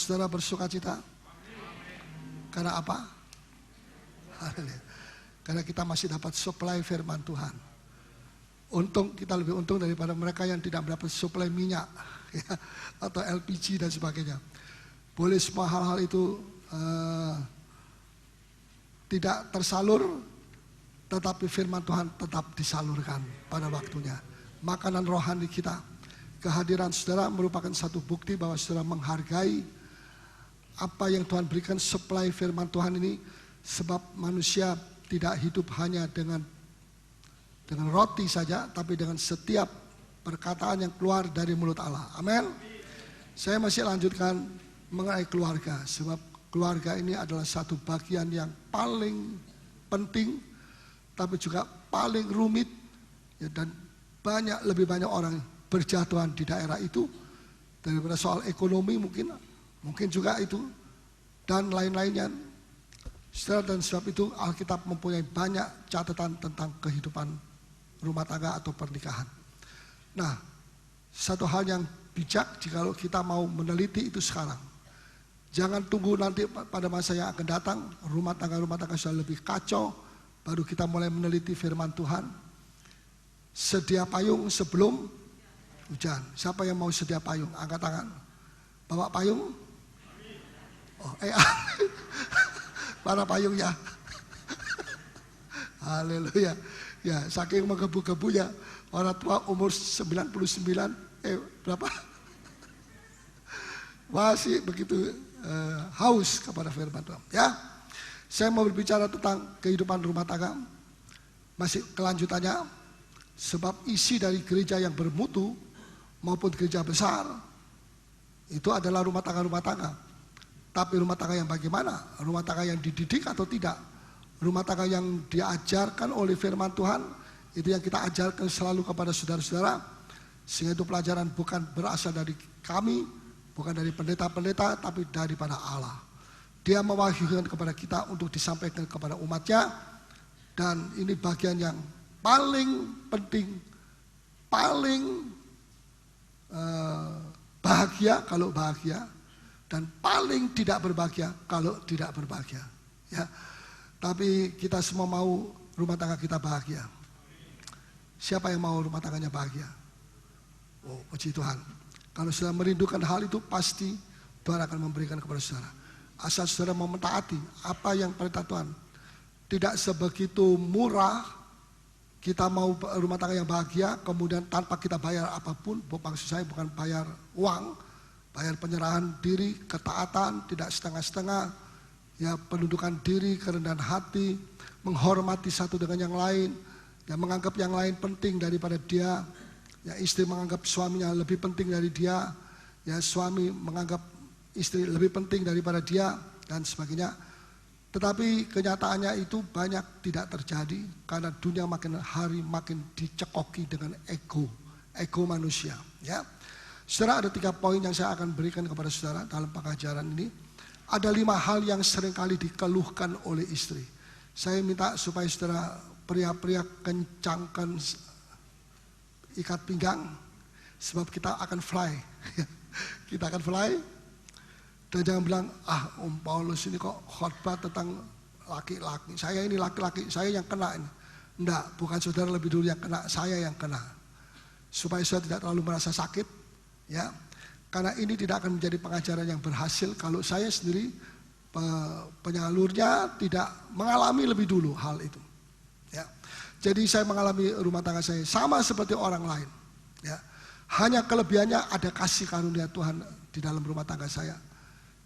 saudara bersuka cita? Karena apa? Karena kita masih dapat supply firman Tuhan. Untung, kita lebih untung daripada mereka yang tidak mendapat supply minyak ya, atau LPG dan sebagainya. Boleh semua hal-hal itu tidak tersalur, tetapi firman Tuhan tetap disalurkan pada waktunya. Makanan rohani kita, kehadiran saudara merupakan satu bukti bahwa saudara menghargai apa yang Tuhan berikan, supply firman Tuhan ini. Sebab manusia tidak hidup hanya dengan roti saja, tapi dengan setiap perkataan yang keluar dari mulut Allah. Amin. Saya masih lanjutkan mengenai keluarga, sebab keluarga ini adalah satu bagian yang paling penting, tapi juga paling rumit, ya, dan lebih banyak orang berjatuhan di daerah itu daripada soal ekonomi mungkin juga itu dan lain-lainnya. Dan sebab itu Alkitab mempunyai banyak catatan tentang kehidupan rumah tangga atau pernikahan. Nah, satu hal yang bijak jikalau kita mau meneliti itu sekarang. Jangan tunggu nanti pada masa yang akan datang, rumah tangga sudah lebih kacau, baru kita mulai meneliti firman Tuhan. Sedia payung sebelum hujan. Siapa yang mau sedia payung? Angkat tangan. Bawa payung? Oh, mana payungnya? Haleluya. Ya, saking menggebu-gebunya orang tua umur 99 berapa? Masih begitu haus kepada firman Tuhan. Ya. Saya mau berbicara tentang kehidupan rumah tangga. Masih kelanjutannya, sebab isi dari gereja yang bermutu maupun gereja besar itu adalah rumah tangga. Tapi rumah tangga yang bagaimana? Rumah tangga yang dididik atau tidak? Rumah tangga yang diajarkan oleh firman Tuhan, itu yang kita ajarkan selalu kepada saudara-saudara. Sehingga itu pelajaran bukan berasal dari kami, bukan dari pendeta-pendeta, tapi daripada Allah. Dia mewahyukan kepada kita untuk disampaikan kepada umatnya. Dan ini bagian yang paling penting, paling bahagia kalau bahagia, dan paling tidak berbahagia kalau tidak berbahagia. Ya, tapi kita semua mau rumah tangga kita bahagia. Siapa yang mau rumah tangganya bahagia? Oh, puji Tuhan. Kalau saudara merindukan hal itu, pasti Tuhan akan memberikan kepada saudara. Asal saudara mau mentaati apa yang perintah Tuhan. Tidak sebegitu murah kita mau rumah tangga yang bahagia, kemudian tanpa kita bayar apapun. Maksud saya bukan bayar uang, bayar penyerahan diri, ketaatan, tidak setengah-setengah, ya, penundukan diri, kerendahan hati, menghormati satu dengan yang lain, ya, menganggap yang lain penting daripada dia, ya, istri menganggap suaminya lebih penting dari dia, ya, suami menganggap istri lebih penting daripada dia, dan sebagainya. Tetapi kenyataannya itu banyak tidak terjadi, karena dunia makin hari makin dicekoki dengan ego manusia, ya. Saudara, ada 3 poin yang saya akan berikan kepada saudara dalam pengajaran ini. Ada 5 hal yang seringkali dikeluhkan oleh istri. Saya minta supaya saudara pria-pria kencangkan ikat pinggang, sebab kita akan fly. Kita akan fly. Dan jangan bilang, Om Paulus ini kok khotbah tentang laki-laki. Saya ini laki-laki, saya yang kena ini. Enggak, bukan saudara lebih dulu yang kena, saya yang kena. Supaya saudara tidak terlalu merasa sakit. Ya, karena ini tidak akan menjadi pengajaran yang berhasil kalau saya sendiri penyalurnya tidak mengalami lebih dulu hal itu. Ya, jadi saya mengalami rumah tangga saya sama seperti orang lain. Ya, hanya kelebihannya ada kasih karunia Tuhan di dalam rumah tangga saya,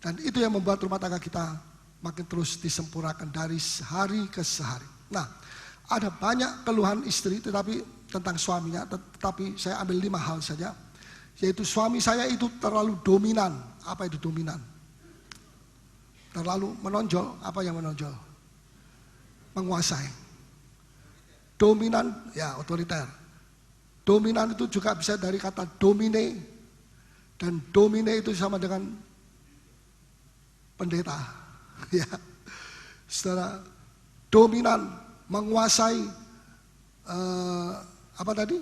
dan itu yang membuat rumah tangga kita makin terus disempurnakan dari hari ke hari. Nah, ada banyak keluhan istri, tetapi tentang suaminya, tetapi saya ambil 5 hal saja. Yaitu suami saya itu terlalu dominan. Apa itu dominan? Terlalu menonjol. Apa yang menonjol? Menguasai. Dominan, ya, otoriter. Dominan itu juga bisa dari kata domine. Dan domine itu sama dengan pendeta. Ya, saudara, dominan, menguasai, apa tadi?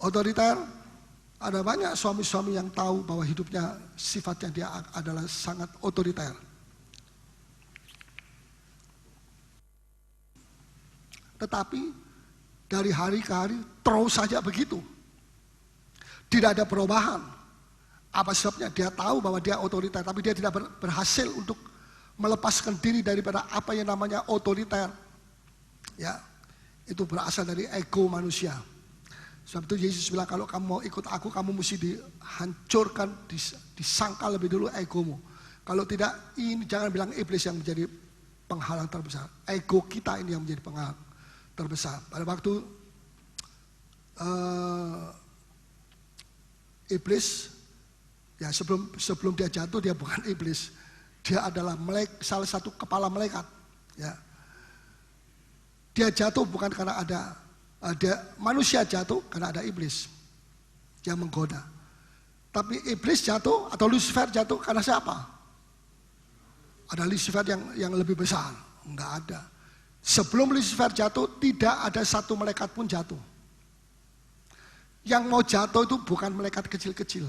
Otoriter. Ada banyak suami-suami yang tahu bahwa hidupnya sifatnya dia adalah sangat otoriter. Tetapi dari hari ke hari terus saja begitu. Tidak ada perubahan. Apa sebabnya? Dia tahu bahwa dia otoriter, tapi dia tidak berhasil untuk melepaskan diri daripada apa yang namanya otoriter. Ya, itu berasal dari ego manusia. Sebab itu Yesus bilang, kalau kamu mau ikut aku, kamu mesti dihancurkan, disangkal lebih dulu egomu. Kalau tidak, ini jangan bilang iblis yang menjadi penghalang terbesar. Ego kita ini yang menjadi penghalang terbesar. Pada waktu iblis, ya sebelum dia jatuh, dia bukan iblis. Dia adalah salah satu kepala malaikat. Ya. Dia jatuh bukan karena manusia jatuh karena ada iblis yang menggoda. Tapi iblis jatuh atau Lucifer jatuh karena siapa? Ada Lucifer yang lebih besar? Enggak ada. Sebelum Lucifer jatuh, tidak ada satu malaikat pun jatuh. Yang mau jatuh itu bukan malaikat kecil-kecil.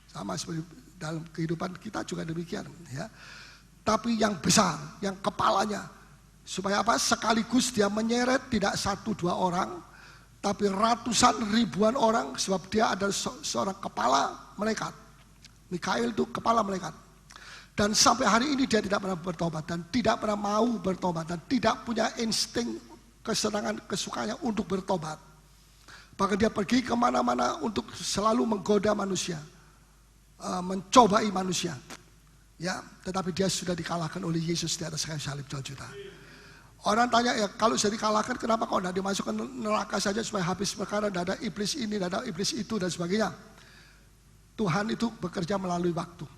Sama seperti dalam kehidupan kita juga demikian. Ya. Tapi yang besar, yang kepalanya. Supaya apa? Sekaligus dia menyeret tidak 1-2 orang, tapi ratusan ribuan orang, sebab dia adalah seorang kepala malaikat. Mikail itu kepala malaikat. Dan sampai hari ini dia tidak pernah bertobat dan tidak pernah mau bertobat dan tidak punya insting kesenangan, kesukaannya untuk bertobat. Bahkan dia pergi kemana-mana untuk selalu menggoda manusia, mencobai manusia. Ya, tetapi dia sudah dikalahkan oleh Yesus di atas kayu salib, juta. Orang tanya, ya kalau sudah dikalahkan kenapa kok tidak dimasukkan neraka saja supaya habis perkara, tidak ada iblis ini, tidak ada iblis itu dan sebagainya. Tuhan itu bekerja melalui waktu.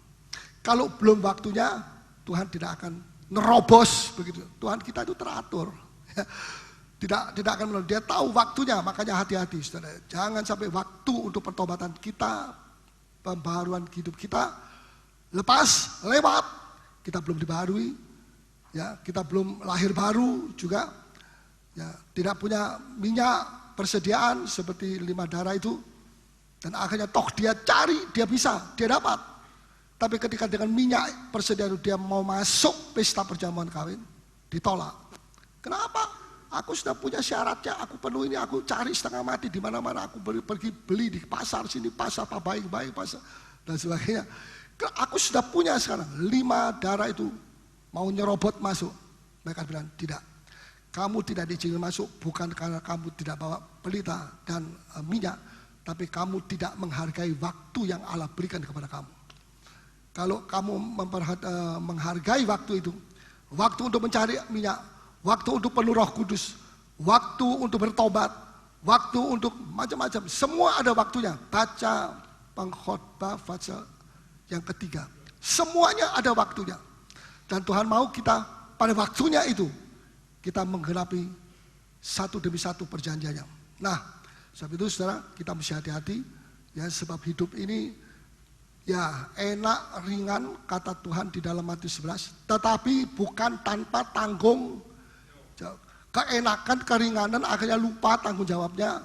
Kalau belum waktunya, Tuhan tidak akan nerobos begitu. Tuhan kita itu teratur. Ya. Tidak akan melalui. Dia tahu waktunya, makanya hati-hati, saudara. Jangan sampai waktu untuk pertobatan kita, pembaharuan hidup kita lewat, kita belum dibaharui, ya, kita belum lahir baru juga, ya, tidak punya minyak persediaan seperti 5 darah itu, dan akhirnya toh dia cari, dia bisa, dia dapat. Tapi ketika dengan minyak persediaan dia mau masuk pesta perjamuan kawin, ditolak. Kenapa? Aku sudah punya syaratnya, aku penuh ini, aku cari setengah mati di mana-mana, aku pergi beli di pasar sini, pasar apa baik-baik, pasar dan sebagainya. Aku sudah punya sekarang 5 darah itu mau nyerobot masuk. Mereka bilang tidak. Kamu tidak diizinkan masuk bukan karena kamu tidak bawa pelita dan minyak, tapi kamu tidak menghargai waktu yang Allah berikan kepada kamu. Kalau kamu menghargai waktu itu, waktu untuk mencari minyak, waktu untuk penuh Roh Kudus, waktu untuk bertobat, waktu untuk macam-macam, semua ada waktunya. Baca pengkhotbah fase yang ketiga, semuanya ada waktunya. Dan Tuhan mau kita pada waktunya itu kita menggenapi satu demi satu perjanjiannya. Nah, sebab itu saudara, kita mesti hati-hati ya, sebab hidup ini ya enak ringan kata Tuhan di dalam Matius 11, tetapi bukan tanpa tanggung. Keenakan, keringanan akhirnya lupa tanggung jawabnya.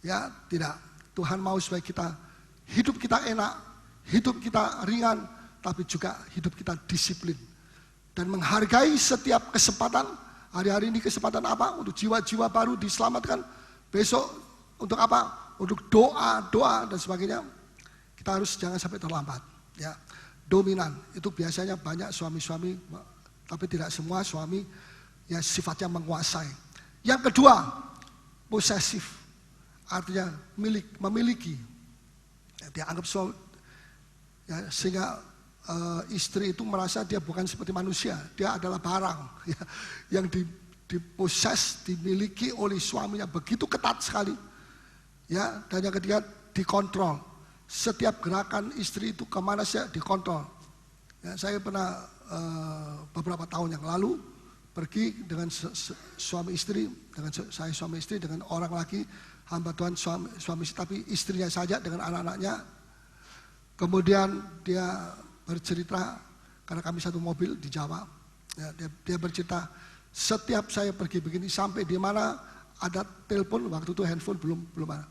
Ya, tidak. Tuhan mau supaya hidup kita enak, hidup kita ringan, tapi juga hidup kita disiplin dan menghargai setiap kesempatan. Hari-hari ini kesempatan apa? Untuk jiwa-jiwa baru diselamatkan. Besok untuk apa? Untuk doa dan sebagainya. Kita harus jangan sampai terlambat. Ya, dominan itu biasanya banyak suami-suami, tapi tidak semua suami ya sifatnya menguasai. Yang kedua, posesif, artinya memiliki. Ya, dia anggap ya, sehingga istri itu merasa dia bukan seperti manusia, dia adalah barang ya, yang diposes, dimiliki oleh suaminya begitu ketat sekali. Ya, dan yang ketiga dikontrol. Setiap gerakan istri itu kemana saja dikontrol. Ya, saya pernah beberapa tahun yang lalu pergi dengan suami istri, dengan orang lagi hamba Tuhan suami istri, tapi istrinya saja dengan anak-anaknya. Kemudian dia bercerita, karena kami satu mobil di Jawa, ya, dia bercerita, setiap saya pergi begini sampai di mana ada telepon, waktu itu handphone belum ada,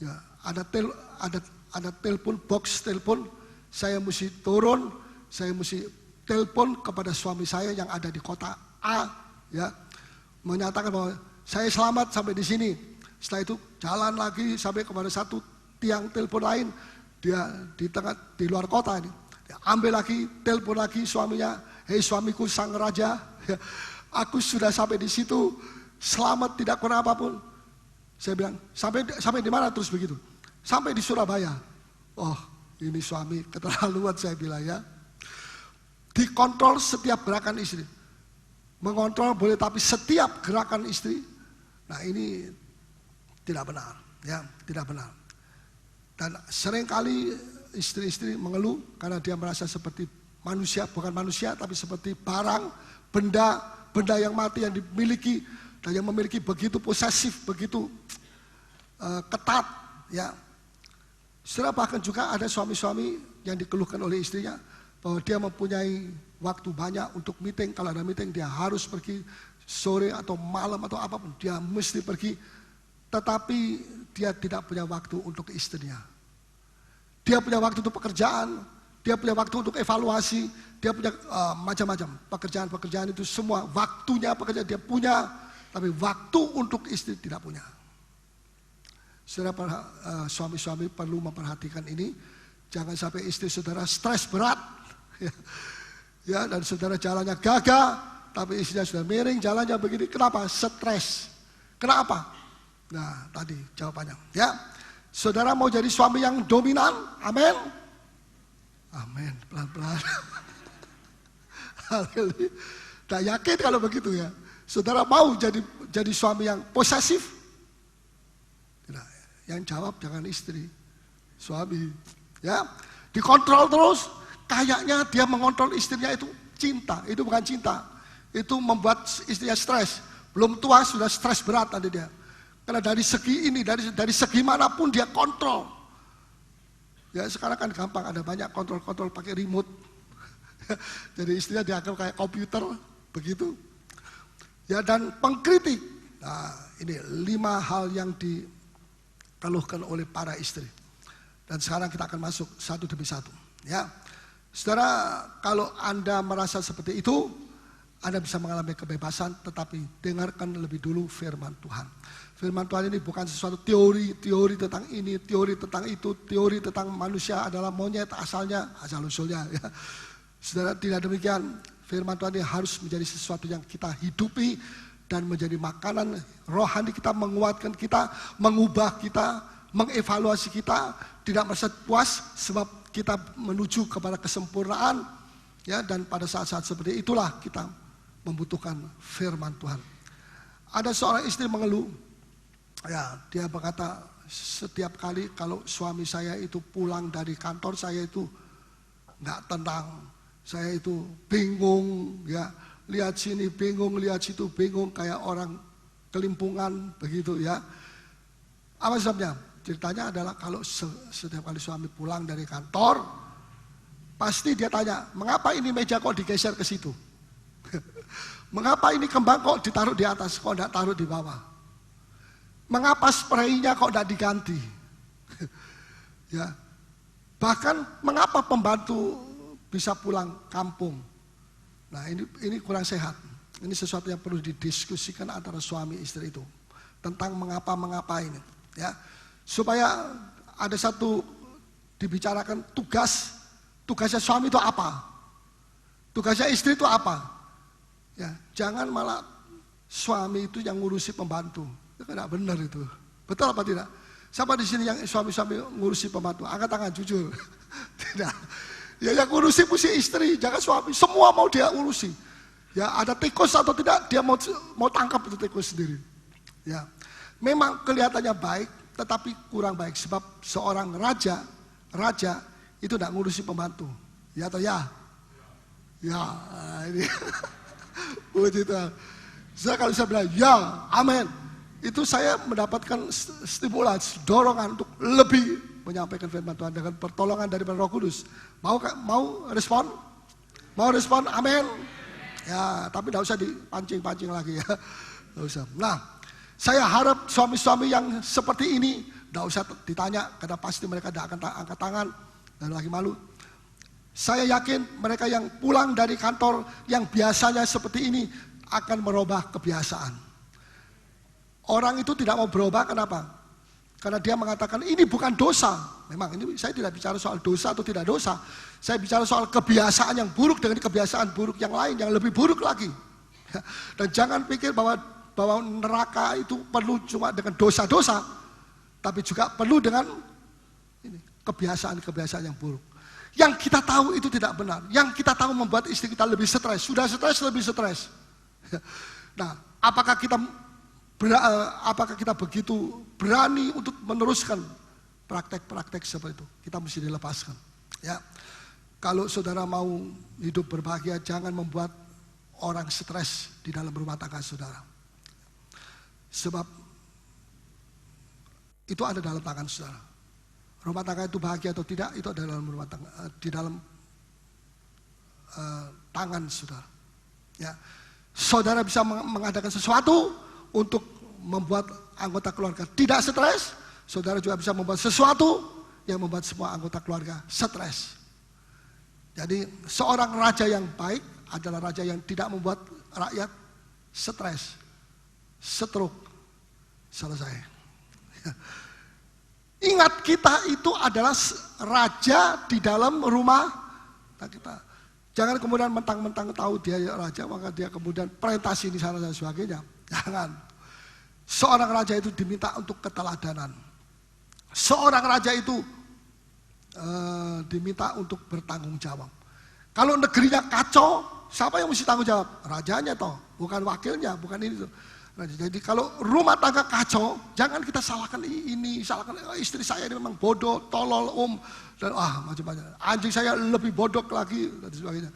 ya, ada ada telepon, box telepon, saya mesti turun, saya mesti telepon kepada suami saya yang ada di kota A, ya, menyatakan bahwa saya selamat sampai di sini. Setelah itu jalan lagi sampai kepada satu tiang telepon lain, dia di luar kota ini. Dia ambil lagi, telepon lagi suaminya, hei suamiku sang raja, ya, aku sudah sampai di situ, selamat tidak kurang apapun. Saya bilang, sampai di mana terus begitu? Sampai di Surabaya. Oh, ini suami keterlaluan, saya bilang, ya. Dikontrol setiap gerakan istri. Mengontrol boleh, tapi setiap gerakan istri, nah ini tidak benar, ya, tidak benar. Dan seringkali istri-istri mengeluh karena dia merasa seperti manusia, bukan manusia, tapi seperti barang, benda yang mati yang dimiliki dan yang memiliki begitu posesif, begitu ketat, ya. Setelah bahkan juga ada suami-suami yang dikeluhkan oleh istrinya bahwa dia mempunyai waktu banyak untuk meeting. Kalau ada meeting dia harus pergi sore atau malam atau apapun, dia mesti pergi. Tetapi dia tidak punya waktu untuk istrinya. Dia punya waktu untuk pekerjaan, dia punya waktu untuk evaluasi, dia punya macam-macam pekerjaan-pekerjaan itu semua. Waktunya pekerjaan dia punya, tapi waktu untuk istri tidak punya. Saudara, suami-suami perlu memperhatikan ini. Jangan sampai istri saudara stres berat, ya, dan saudara jalannya gagah, tapi istrinya sudah miring, jalannya begini. Kenapa? Stres. Kenapa? Nah, tadi jawabannya, ya. Saudara mau jadi suami yang dominan? Amin. Amin. Pelan-pelan. Haleluya. Tak yakin kalau begitu, ya. Saudara mau jadi suami yang posesif? Tidak. Yang jawab jangan istri, suami, ya. Dikontrol terus. Kayaknya dia mengontrol istrinya itu cinta. Itu bukan cinta. Itu membuat istrinya stres. Belum tua sudah stres berat tadi dia. Karena dari segi ini, dari segi manapun dia kontrol. Ya sekarang kan gampang, ada banyak kontrol-kontrol pakai remote. Jadi istrinya dianggap kayak komputer, begitu. Ya, dan pengkritik. Nah, ini 5 hal yang dikeluhkan oleh para istri. Dan sekarang kita akan masuk satu demi satu. Ya, saudara, kalau Anda merasa seperti itu, Anda bisa mengalami kebebasan, tetapi dengarkan lebih dulu firman Tuhan. Firman Tuhan ini bukan sesuatu teori tentang ini, teori tentang itu, teori tentang manusia adalah monyet asalnya, asal-usulnya. Ya. Saudara, tidak demikian. Firman Tuhan ini harus menjadi sesuatu yang kita hidupi dan menjadi makanan rohani kita, menguatkan kita, mengubah kita, mengevaluasi kita, tidak merasa puas sebab kita menuju kepada kesempurnaan, ya. Dan pada saat-saat seperti itulah kita membutuhkan firman Tuhan. Ada seorang istri mengeluh, ya, dia berkata, setiap kali kalau suami saya itu pulang dari kantor, saya itu nggak tenang, saya itu bingung, ya, lihat sini bingung, lihat situ bingung, kayak orang kelimpungan begitu, ya. Apa sebabnya? Ceritanya adalah kalau setiap kali suami pulang dari kantor, pasti dia tanya, mengapa ini meja kok digeser ke situ? Mengapa ini kembang kok ditaruh di atas, kok tidak taruh di bawah? Mengapa spraynya kok tidak diganti? Ya, bahkan mengapa pembantu bisa pulang kampung? Nah, ini kurang sehat. Ini sesuatu yang perlu didiskusikan antara suami istri itu tentang mengapa ini, ya. Supaya ada satu dibicarakan tugasnya suami itu apa, tugasnya istri itu apa. Ya, jangan malah suami itu yang ngurusi pembantu. Itu tidak benar itu. Betul apa tidak? Siapa di sini yang suami-suami ngurusi pembantu? Angkat tangan, jujur. Tidak. Ya, yang ngurusi mesti istri, jangan suami. Semua mau dia urusi. Ya, ada tikus atau tidak, dia mau tangkap itu tikus sendiri. Ya, memang kelihatannya baik, tetapi kurang baik. Sebab seorang raja itu tidak ngurusi pembantu. Ya atau ya? Ya, ini. Puji Tuhan. Saya kalau saya bilang ya, amin, itu saya mendapatkan stimulasi, dorongan untuk lebih menyampaikan firman Tuhan dengan pertolongan dari Roh Kudus. Mau respon? Mau respon? Amin. Ya, tapi tidak usah dipancing-pancing lagi, ya. Tidak usah. Nah, saya harap suami-suami yang seperti ini tidak usah ditanya, karena pasti mereka tidak akan angkat tangan dan lagi malu. Saya yakin mereka yang pulang dari kantor yang biasanya seperti ini akan merubah kebiasaan. Orang itu tidak mau berubah, kenapa? Karena dia mengatakan ini bukan dosa. Memang ini saya tidak bicara soal dosa atau tidak dosa. Saya bicara soal kebiasaan yang buruk dengan kebiasaan buruk yang lain yang lebih buruk lagi. Dan jangan pikir bahwa neraka itu penuh cuma dengan dosa-dosa, tapi juga penuh dengan kebiasaan-kebiasaan yang buruk. Yang kita tahu itu tidak benar. Yang kita tahu membuat istri kita lebih stres. Sudah stres, lebih stres. Nah, apakah kita begitu berani untuk meneruskan praktek-praktek seperti itu? Kita mesti dilepaskan. Ya, kalau saudara mau hidup berbahagia, jangan membuat orang stres di dalam rumah tangga saudara. Sebab itu ada dalam tangan saudara. Rumah tangga itu bahagia atau tidak, itu ada dalam rumah tangga, di dalam tangan saudara. Ya, saudara bisa mengadakan sesuatu untuk membuat anggota keluarga tidak stres. Saudara juga bisa membuat sesuatu yang membuat semua anggota keluarga stres. Jadi seorang raja yang baik adalah raja yang tidak membuat rakyat stres, stroke, selesai. Ingat, kita itu adalah raja di dalam rumah kita. Jangan kemudian mentang-mentang tahu dia raja, maka dia kemudian presentasi di sana dan sebagainya. Jangan. Seorang raja itu diminta untuk keteladanan. Seorang raja itu diminta untuk bertanggung jawab. Kalau negerinya kacau, siapa yang mesti tanggung jawab? Rajanya toh, bukan wakilnya, bukan ini tuh. Jadi kalau rumah tangga kacau, jangan kita salahkan ini, salahkan istri saya ini memang bodoh, tolol, dan macam-macam. Anjing saya lebih bodoh lagi dan sebagainya.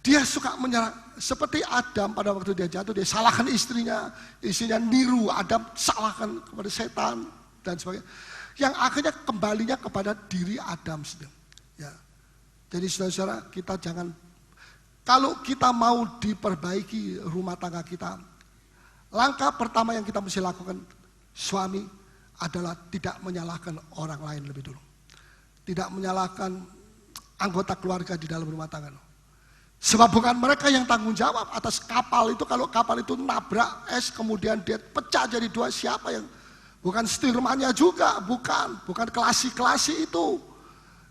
Dia suka menyerang, seperti Adam pada waktu dia jatuh, dia salahkan istrinya niru Adam, salahkan kepada setan dan sebagainya. Yang akhirnya kembalinya kepada diri Adam sendiri. Ya. Jadi saudara-saudara, kita jangan, kalau kita mau diperbaiki rumah tangga kita, langkah pertama yang kita mesti lakukan, suami, adalah tidak menyalahkan orang lain lebih dulu. Tidak menyalahkan anggota keluarga di dalam rumah tangga. Sebab bukan mereka yang tanggung jawab atas kapal itu. Kalau kapal itu nabrak es kemudian dia pecah jadi dua, siapa yang, bukan setirmannya juga, bukan kelasi-kelasi itu.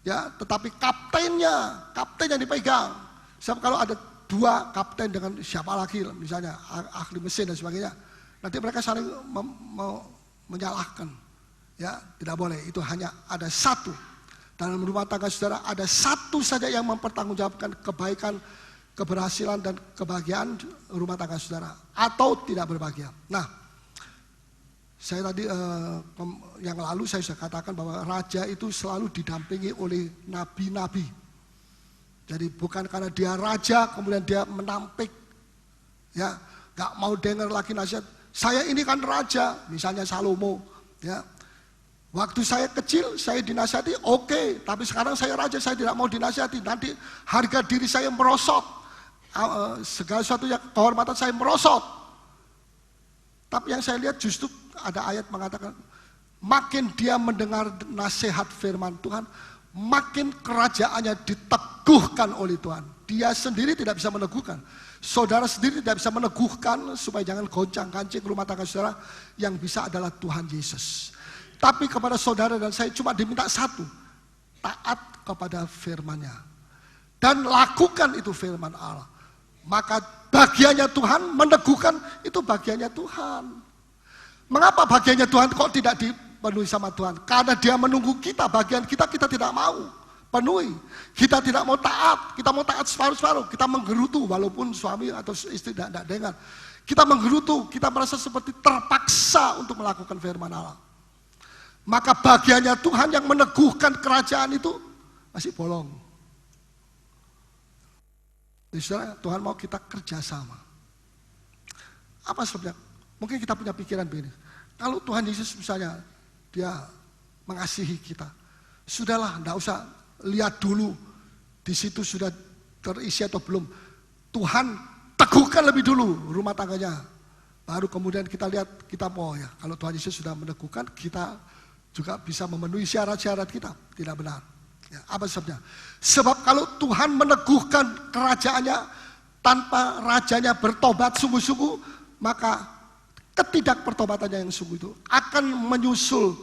Ya, tetapi kaptennya dipegang. Sebab kalau ada dua kapten dengan siapa lagi, misalnya ahli mesin dan sebagainya, nanti mereka saling menyalahkan. Ya, tidak boleh. Itu hanya ada satu. Dalam rumah tangga saudara ada satu saja yang mempertanggungjawabkan kebaikan, keberhasilan dan kebahagiaan rumah tangga saudara, atau tidak berbahagia. Nah, saya tadi yang lalu saya sudah katakan bahwa raja itu selalu didampingi oleh nabi-nabi. Jadi bukan karena dia raja kemudian dia menampik, ya, gak mau dengar lagi nasihat. Saya ini kan raja, misalnya Salomo, ya. Waktu saya kecil saya dinasihati, oke, tapi sekarang saya raja, saya tidak mau dinasihati. Nanti harga diri saya merosot, segala sesuatu yang kehormatan saya merosot. Tapi yang saya lihat justru ada ayat mengatakan, makin dia mendengar nasihat firman Tuhan, makin kerajaannya diteguhkan oleh Tuhan. Dia sendiri tidak bisa meneguhkan, saudara sendiri tidak bisa meneguhkan supaya jangan goncang-gancing rumah tangga saudara. Yang bisa adalah Tuhan Yesus. Tapi kepada saudara dan saya cuma diminta satu, taat kepada firman-Nya dan lakukan itu firman Allah. Maka bagiannya Tuhan meneguhkan, itu bagiannya Tuhan. Mengapa bagiannya Tuhan kok tidak dipenuhi sama Tuhan? Karena dia menunggu kita, bagian kita tidak mau penuhi. Kita tidak mau taat, kita mau taat separuh-separuh. Kita menggerutu walaupun suami atau istri tidak dengar. Kita menggerutu, kita merasa seperti terpaksa untuk melakukan firman Allah. Maka bagiannya Tuhan yang meneguhkan kerajaan itu masih bolong. Jadi saudara, Tuhan mau kita kerjasama. Apa sebabnya? Mungkin kita punya pikiran begini. Kalau Tuhan Yesus misalnya, dia mengasihi kita, sudahlah, tidak usah lihat dulu di situ sudah terisi atau belum. Tuhan teguhkan lebih dulu rumah tangganya. Baru kemudian kita lihat, kita mau ya, kalau Tuhan Yesus sudah meneguhkan, kita juga bisa memenuhi syarat-syarat kita. Tidak benar. Ya, apa sebabnya? Sebab kalau Tuhan meneguhkan kerajaannya tanpa rajanya bertobat sungguh-sungguh, maka ketidakpertobatannya yang sungguh itu akan menyusul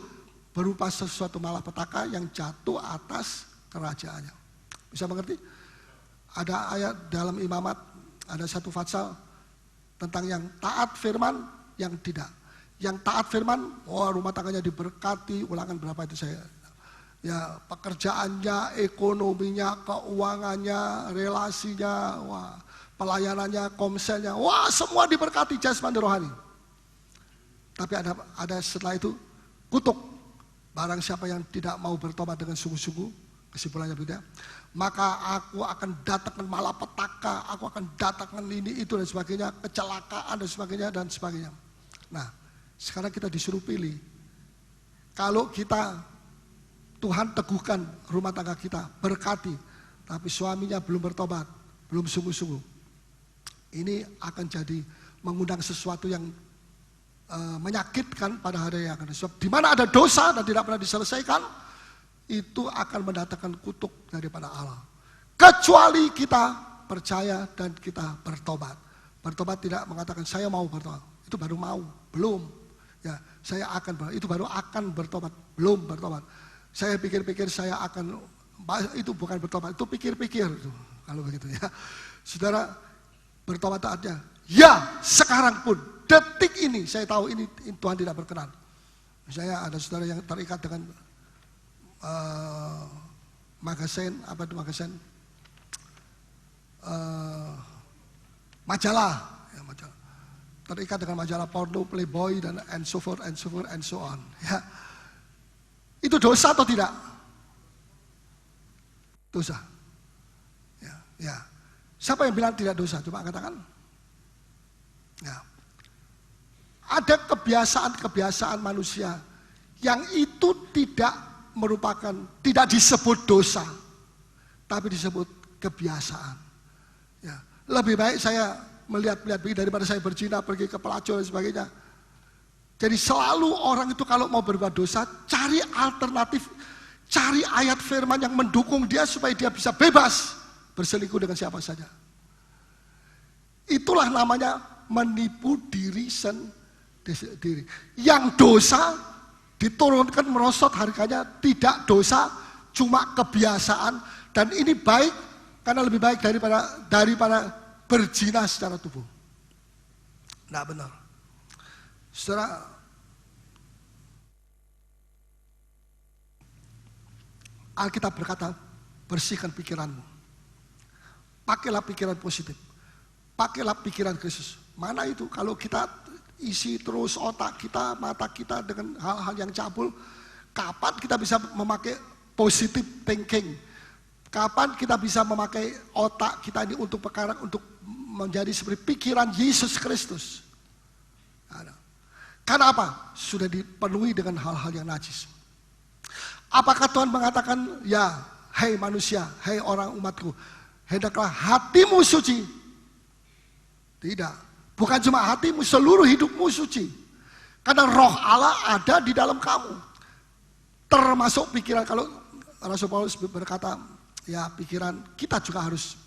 berupa sesuatu malapetaka yang jatuh atas kerajaannya. Bisa mengerti? Ada ayat dalam Imamat, ada satu pasal tentang yang taat firman, yang tidak. Yang taat firman, rumah tangganya diberkati, ulangan berapa itu saya. Ya, pekerjaannya, ekonominya, keuangannya, relasinya, pelayanannya, komselnya, semua diberkati jasmani rohani. Tapi ada setelah itu kutuk. Barang siapa yang tidak mau bertobat dengan sungguh-sungguh, kesimpulannya beda, maka aku akan datangkan malapetaka, aku akan datangkan ini, itu dan sebagainya, kecelakaan dan sebagainya dan sebagainya. Nah, sekarang kita disuruh pilih. Kalau kita, Tuhan teguhkan rumah tangga kita, berkati, tapi suaminya belum bertobat, belum sungguh-sungguh, ini akan jadi mengundang sesuatu yang menyakitkan pada hari yang akan datang. Sebab di mana ada dosa dan tidak pernah diselesaikan, itu akan mendatangkan kutuk daripada Allah. Kecuali kita percaya dan kita bertobat. Bertobat tidak mengatakan saya mau bertobat, itu baru mau, belum. Ya, saya akan bertobat, itu baru akan bertobat, belum bertobat. Saya pikir-pikir saya akan, itu bukan bertobat, itu pikir-pikir itu. Kalau begitu ya, saudara, bertobat taatnya, ya sekarang pun, detik ini saya tahu ini Tuhan tidak berkenan. Saya ada saudara yang terikat dengan magasin, apa itu magasin? Majalah, ya, majalah. Terikat dengan majalah porno, Playboy dan so forth and so on. Ya. Itu dosa atau tidak? Dosa. Ya. Siapa yang bilang tidak dosa? Coba katakan. Ya. Ada kebiasaan-kebiasaan manusia yang itu tidak merupakan, tidak disebut dosa, tapi disebut kebiasaan. Ya. Lebih baik saya melihat-lihat daripada saya berzina, pergi ke pelacur dan sebagainya. Jadi selalu orang itu kalau mau berbuat dosa, cari alternatif, cari ayat firman yang mendukung dia supaya dia bisa bebas berselingkuh dengan siapa saja. Itulah namanya menipu diri sendiri. Yang dosa diturunkan merosot harganya, tidak dosa, cuma kebiasaan, dan ini baik karena lebih baik daripada berzina secara tubuh. Nah, benar. Saudara, Alkitab berkata, bersihkan pikiranmu. Pakailah pikiran positif. Pakailah pikiran Kristus. Mana itu? Kalau kita isi terus otak kita, mata kita dengan hal-hal yang cabul, kapan kita bisa memakai positive thinking? Kapan kita bisa memakai otak kita ini untuk perkara, untuk menjadi seperti pikiran Yesus Kristus? Karena apa? Sudah dipenuhi dengan hal-hal yang najis. Apakah Tuhan mengatakan, ya, hei manusia, hei orang umatku, hendaklah hatimu suci? Tidak. Bukan cuma hatimu, seluruh hidupmu suci. Karena roh Allah ada di dalam kamu. Termasuk pikiran, kalau Rasul Paulus berkata, ya pikiran kita juga harus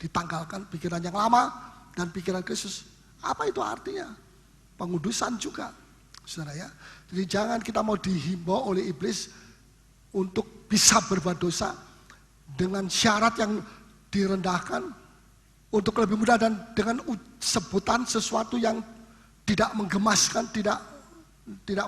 ditanggalkan, pikiran yang lama dan pikiran Kristus. Apa itu artinya? Pengudusan juga, saudara ya. Jadi jangan kita mau dihimbau oleh iblis untuk bisa berbuat dosa dengan syarat yang direndahkan untuk lebih mudah dan dengan sebutan sesuatu yang tidak menggemaskan, tidak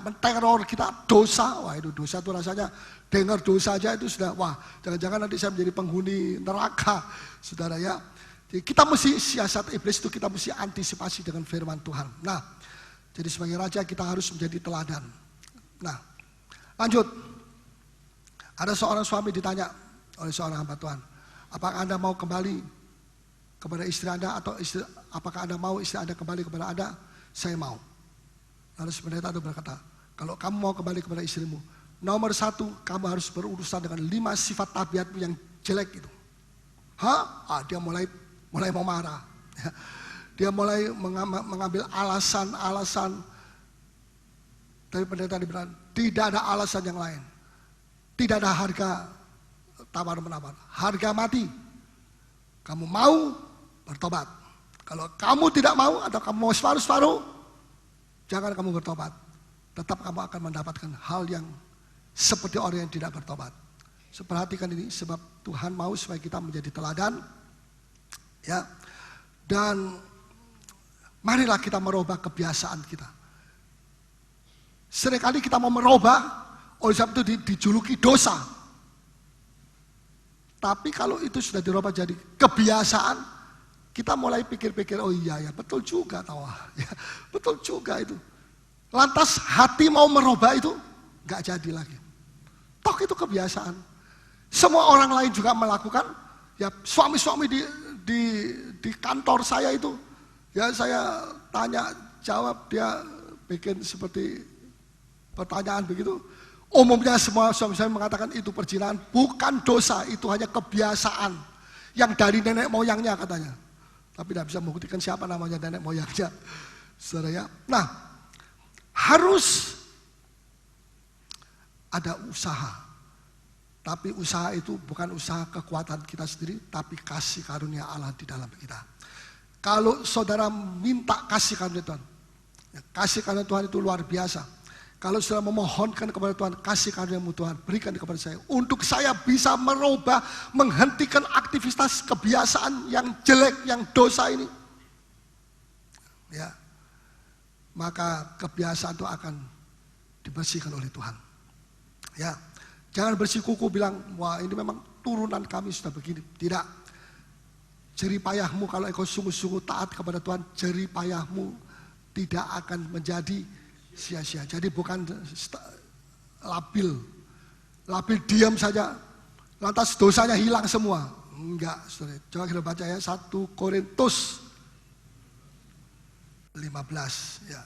menteror kita, dosa. Wah, itu dosa itu rasanya dengar dosa aja itu sudah, wah, jangan-jangan nanti saya menjadi penghuni neraka, saudara ya. Jadi kita mesti siasat iblis itu, kita mesti antisipasi dengan firman Tuhan. Nah, jadi sebagai raja kita harus menjadi teladan. Nah, lanjut. Ada seorang suami ditanya oleh seorang hamba Tuhan, apakah Anda mau kembali kepada istri Anda, atau apakah Anda mau istri Anda kembali kepada Anda? Saya mau. Lalu pendeta itu berkata, kalau kamu mau kembali kepada istrimu, nomor 1, kamu harus berurusan dengan 5 sifat tabiatmu yang jelek itu. Dia mulai mau marah. Dia mulai mengambil alasan-alasan Tapi pendeta dibilang tidak ada alasan yang lain. Tidak ada harga tawar-menawar. Harga mati. Kamu mau bertobat. Kalau kamu tidak mau atau kamu mau separuh-separuh, jangan kamu bertobat. Tetap kamu akan mendapatkan hal yang seperti orang yang tidak bertobat. Perhatikan ini, sebab Tuhan mau supaya kita menjadi teladan. Ya. Dan marilah kita merubah kebiasaan kita. Seringkali kita mau merubah, oleh sebab itu dijuluki dosa. Tapi kalau itu sudah dirubah jadi kebiasaan, kita mulai pikir-pikir, oh iya ya betul juga tahu, ya, betul juga itu. Lantas hati mau merubah itu nggak jadi lagi. Toh itu kebiasaan. Semua orang lain juga melakukan. Ya suami-suami di kantor saya itu, ya saya tanya jawab, dia bikin seperti pertanyaan begitu. Umumnya semua suami saya mengatakan itu perzinahan bukan dosa, itu hanya kebiasaan yang dari nenek moyangnya katanya. Tapi tidak bisa membuktikan siapa namanya nenek moyangnya. Saudara ya. Nah, harus ada usaha. Tapi usaha itu bukan usaha kekuatan kita sendiri, tapi kasih karunia Allah di dalam kita. Kalau saudara minta kasih karunia Tuhan, ya, kasih karunia Tuhan itu luar biasa. Kalau saudara memohonkan kepada Tuhan, kasih karunia-Mu Tuhan, berikan kepada saya. Untuk saya bisa merubah, menghentikan aktivitas kebiasaan yang jelek, yang dosa ini. Ya, maka kebiasaan itu akan dibersihkan oleh Tuhan. Ya, jangan bersikuku bilang, wah ini memang turunan kami sudah begini. Tidak. Jerih payahmu kalau engkau sungguh-sungguh taat kepada Tuhan, jerih payahmu tidak akan menjadi sia-sia. Jadi bukan labil diam saja, lantas dosanya hilang semua. Enggak, saudara. Coba kita baca ya, 1 Korintus 15. Ya,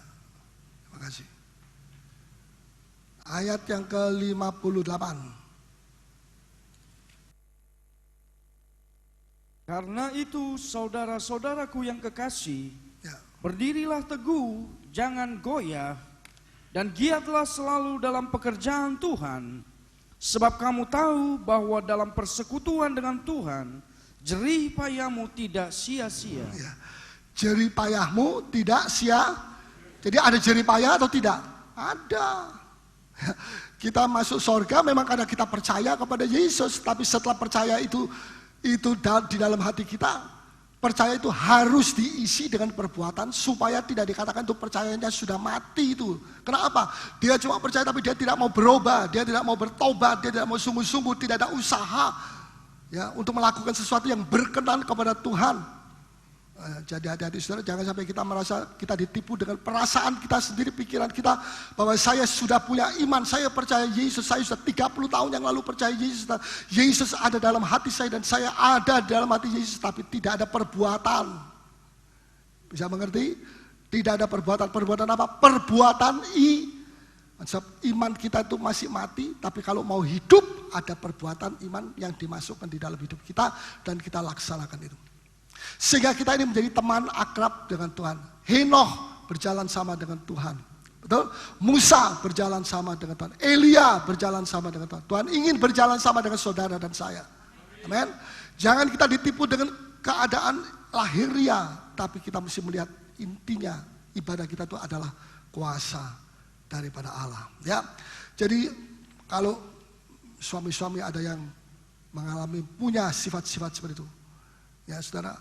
terima kasih. Ayat yang ke-58. Karena itu saudara-saudaraku yang kekasih, Ya. berdirilah teguh, jangan goyah, dan giatlah selalu dalam pekerjaan Tuhan. Sebab kamu tahu bahwa dalam persekutuan dengan Tuhan, jerih payahmu tidak sia-sia. Ya. Jerih payahmu tidak sia. Jadi ada jerih payah atau tidak? Ada. Kita masuk surga memang karena kita percaya kepada Yesus. Tapi setelah percaya itu di dalam hati kita, percaya itu harus diisi dengan perbuatan supaya tidak dikatakan itu percayanya sudah mati itu. Kenapa? Dia cuma percaya tapi dia tidak mau berubah, dia tidak mau bertobat, dia tidak mau sungguh-sungguh, tidak ada usaha ya untuk melakukan sesuatu yang berkenan kepada Tuhan. Jadi hati-hati saudara, jangan sampai kita merasa kita ditipu dengan perasaan kita sendiri, pikiran kita bahwa saya sudah punya iman, saya percaya Yesus, saya sudah 30 tahun yang lalu percaya Yesus, Yesus ada dalam hati saya dan saya ada dalam hati Yesus, tapi tidak ada perbuatan. Bisa mengerti? Tidak ada perbuatan. Perbuatan apa? Perbuatan iman kita itu masih mati, tapi kalau mau hidup ada perbuatan iman yang dimasukkan di dalam hidup kita dan kita laksanakan itu. Sehingga kita ini menjadi teman akrab dengan Tuhan. Henoh berjalan sama dengan Tuhan. Betul? Musa berjalan sama dengan Tuhan. Elia berjalan sama dengan Tuhan. Tuhan ingin berjalan sama dengan saudara dan saya. Amin. Jangan kita ditipu dengan keadaan lahiriah, tapi kita mesti melihat intinya ibadah kita itu adalah kuasa daripada Allah. Ya. Jadi kalau suami-suami ada yang mengalami punya sifat-sifat seperti itu, ya saudara,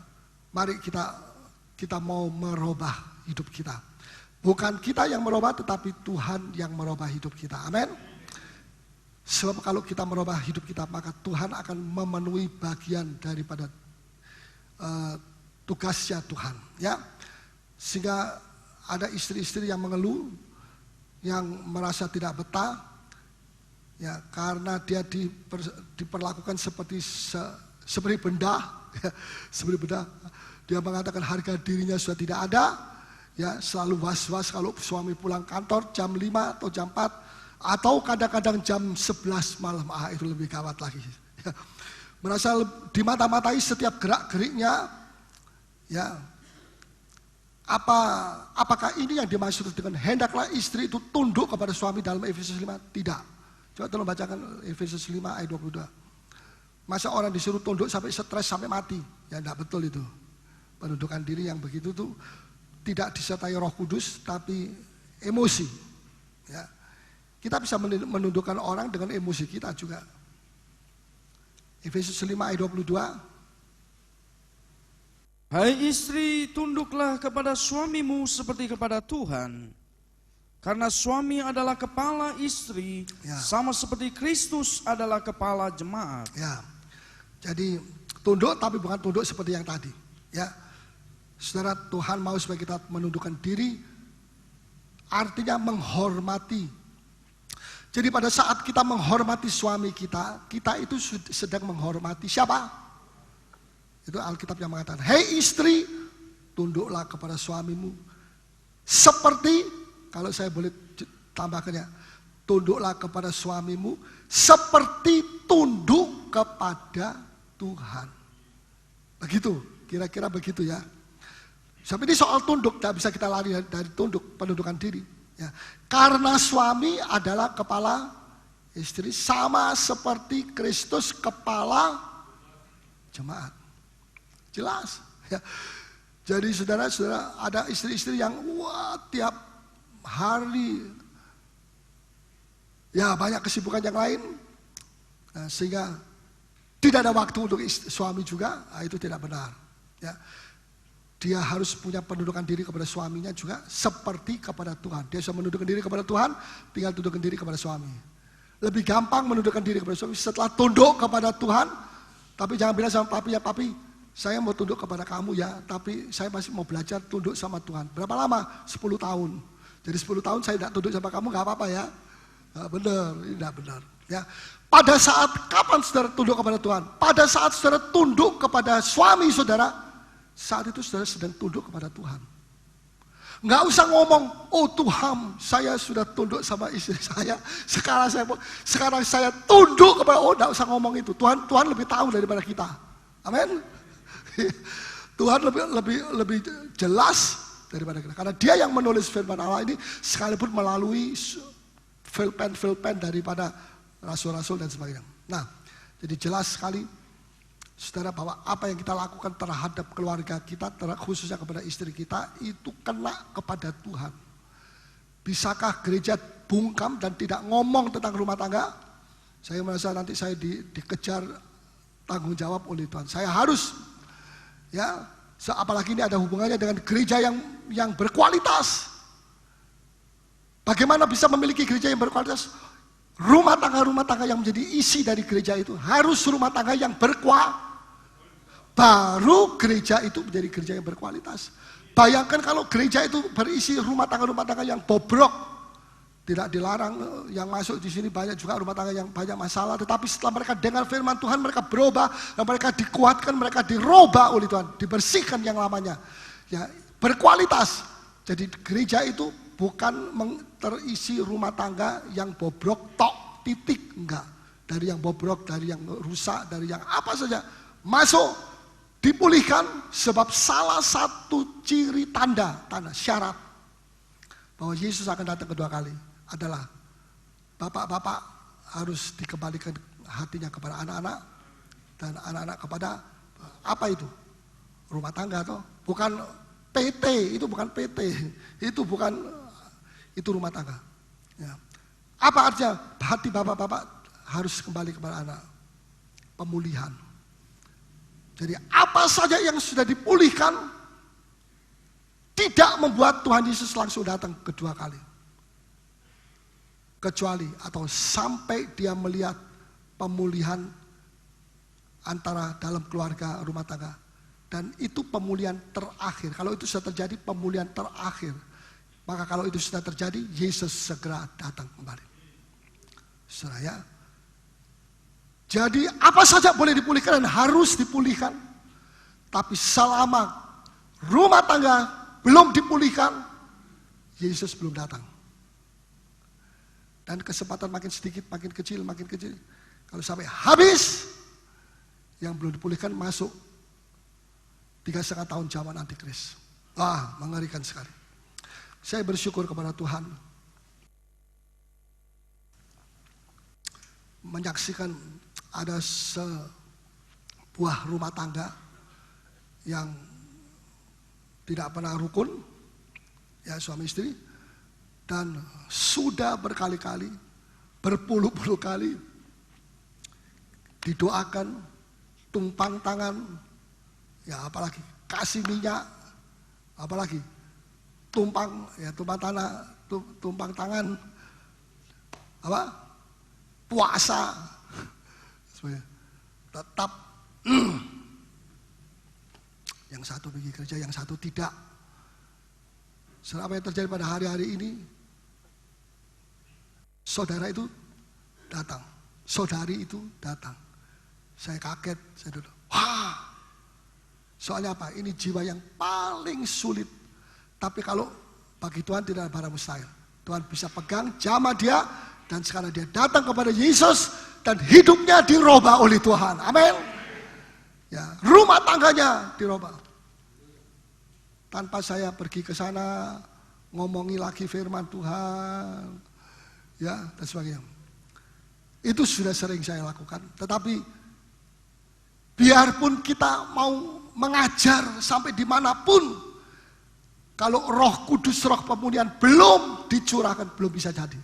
mari kita mau merubah hidup kita. Bukan kita yang merubah, tetapi Tuhan yang merubah hidup kita. Amin. Sebab kalau kita merubah hidup kita, maka Tuhan akan memenuhi bagian daripada tugasnya Tuhan. Ya, sehingga ada istri-istri yang mengeluh, yang merasa tidak betah, ya karena dia diperlakukan seperti benda. Ya, seperti benda. Dia mengatakan harga dirinya sudah tidak ada, ya selalu was-was kalau suami pulang kantor jam 5 atau jam 4 atau kadang-kadang jam 11 malam. Itu lebih gawat lagi. Ya, merasa dimata-matai setiap gerak-geriknya. Ya, Apakah ini yang dimaksud dengan hendaklah istri itu tunduk kepada suami dalam Efesus 5? Tidak. Coba tolong bacakan Efesus 5 ayat 22. Masa orang disuruh tunduk sampai stres sampai mati? Ya tidak betul itu. Penundukan diri yang begitu tuh tidak disertai Roh Kudus tapi emosi. Ya. Kita bisa menundukkan orang dengan emosi kita juga. Efesus 5 ayat 22. Hai istri, tunduklah kepada suamimu seperti kepada Tuhan. Karena suami adalah kepala istri, ya, sama seperti Kristus adalah kepala jemaat. Ya. Jadi tunduk tapi bukan tunduk seperti yang tadi. Ya. Saudara, Tuhan mau supaya kita menundukkan diri, artinya menghormati. Jadi pada saat kita menghormati suami kita, kita itu sedang menghormati siapa? Itu Alkitab yang mengatakan, hei istri, tunduklah kepada suamimu. Seperti, kalau saya boleh tambahkannya, tunduklah kepada suamimu seperti tunduk kepada Tuhan. Begitu, kira-kira begitu ya. Sampai ini soal tunduk, tidak bisa kita lari dari tunduk, penundukan diri. Ya. Karena suami adalah kepala istri, sama seperti Kristus kepala jemaat. Jelas. Ya. Jadi saudara-saudara, ada istri-istri yang tiap hari ya banyak kesibukan yang lain, sehingga tidak ada waktu untuk suami juga. Itu tidak benar. Ya. Dia harus punya penundukan diri kepada suaminya juga seperti kepada Tuhan. Dia sudah menundukkan diri kepada Tuhan, tinggal tundukkan diri kepada suami. Lebih gampang menundukkan diri kepada suami setelah tunduk kepada Tuhan. Tapi jangan bilang sama papi, ya papi, saya mau tunduk kepada kamu ya, tapi saya masih mau belajar tunduk sama Tuhan. Berapa lama? 10 tahun. Jadi 10 tahun saya tidak tunduk sama kamu, gak apa-apa ya. Gak benar, ini tidak benar. Ya. Pada saat kapan saudara tunduk kepada Tuhan? Pada saat saudara tunduk kepada suami saudara, saat itu saudara sedang tunduk kepada Tuhan. Gak usah ngomong, oh Tuhan, saya sudah tunduk sama istri saya. Sekarang saya tunduk kepada, oh gak usah ngomong itu. Tuhan lebih tahu daripada kita. Amin. Tuhan lebih jelas daripada kita. Karena dia yang menulis firman Allah ini sekalipun melalui filpen daripada rasul-rasul dan sebagainya. Nah, jadi jelas sekali saudara bahwa apa yang kita lakukan terhadap keluarga kita, khususnya kepada istri kita, itu kena kepada Tuhan. Bisakah gereja bungkam dan tidak ngomong tentang rumah tangga? Saya merasa nanti saya dikejar tanggung jawab oleh Tuhan. Saya harus, ya, apalagi ini ada hubungannya dengan gereja yang berkualitas. Bagaimana bisa memiliki gereja yang berkualitas? Rumah tangga yang menjadi isi dari gereja itu harus rumah tangga yang berkualitas. Baru gereja itu menjadi gereja yang berkualitas. Bayangkan kalau gereja itu berisi rumah tangga yang bobrok. Tidak dilarang, yang masuk di sini banyak juga rumah tangga yang banyak masalah. Tetapi setelah mereka dengar firman Tuhan, mereka berubah, dan mereka dikuatkan, mereka dirubah oleh Tuhan, dibersihkan yang lamanya. Ya, berkualitas. Jadi gereja itu bukan terisi rumah tangga yang bobrok, tok, titik, enggak. Dari yang bobrok, dari yang rusak, dari yang apa saja. Masuk, dipulihkan, sebab salah satu ciri tanda syarat bahwa Yesus akan datang kedua kali adalah bapak-bapak harus dikembalikan hatinya kepada anak-anak, dan anak-anak kepada apa itu? Rumah tangga atau bukan PT, itu bukan PT, itu rumah tangga. Ya. Apa artinya hati bapak-bapak harus kembali kepada anak? Pemulihan. Jadi apa saja yang sudah dipulihkan tidak membuat Tuhan Yesus langsung datang kedua kali. Kecuali atau sampai dia melihat pemulihan antara dalam keluarga rumah tangga. Dan itu pemulihan terakhir. Kalau itu sudah terjadi, pemulihan terakhir. Maka kalau itu sudah terjadi, Yesus segera datang kembali. Saudara ya. Jadi apa saja boleh dipulihkan dan harus dipulihkan. Tapi selama rumah tangga belum dipulihkan, Yesus belum datang. Dan kesempatan makin sedikit, makin kecil. Kalau sampai habis, yang belum dipulihkan masuk 3,5 tahun zaman Antikris. Wah, mengerikan sekali. Saya bersyukur kepada Tuhan menyaksikan ada sebuah rumah tangga yang tidak pernah rukun, ya suami istri, dan sudah berkali-kali, berpuluh-puluh kali didoakan, tumpang tangan, ya apalagi kasih minyak, apalagi tumpang tangan, apa? Puasa, tetap yang satu pergi kerja, yang satu tidak. Apa yang terjadi pada hari-hari ini? Saudara itu datang, saudari itu datang. Saya kaget, saya dulu, wah, soalnya apa? Ini jiwa yang paling sulit. Tapi kalau bagi Tuhan tidak ada barang mustahil. Tuhan bisa pegang, jamah dia, dan sekarang dia datang kepada Yesus dan hidupnya dirubah oleh Tuhan. Amin. Ya, rumah tangganya dirubah. Tanpa saya pergi ke sana ngomongi lagi firman Tuhan, ya dan sebagainya. Itu sudah sering saya lakukan. Tetapi biarpun kita mau mengajar sampai dimanapun, kalau Roh Kudus, Roh pemulihan belum dicurahkan, belum bisa jadi.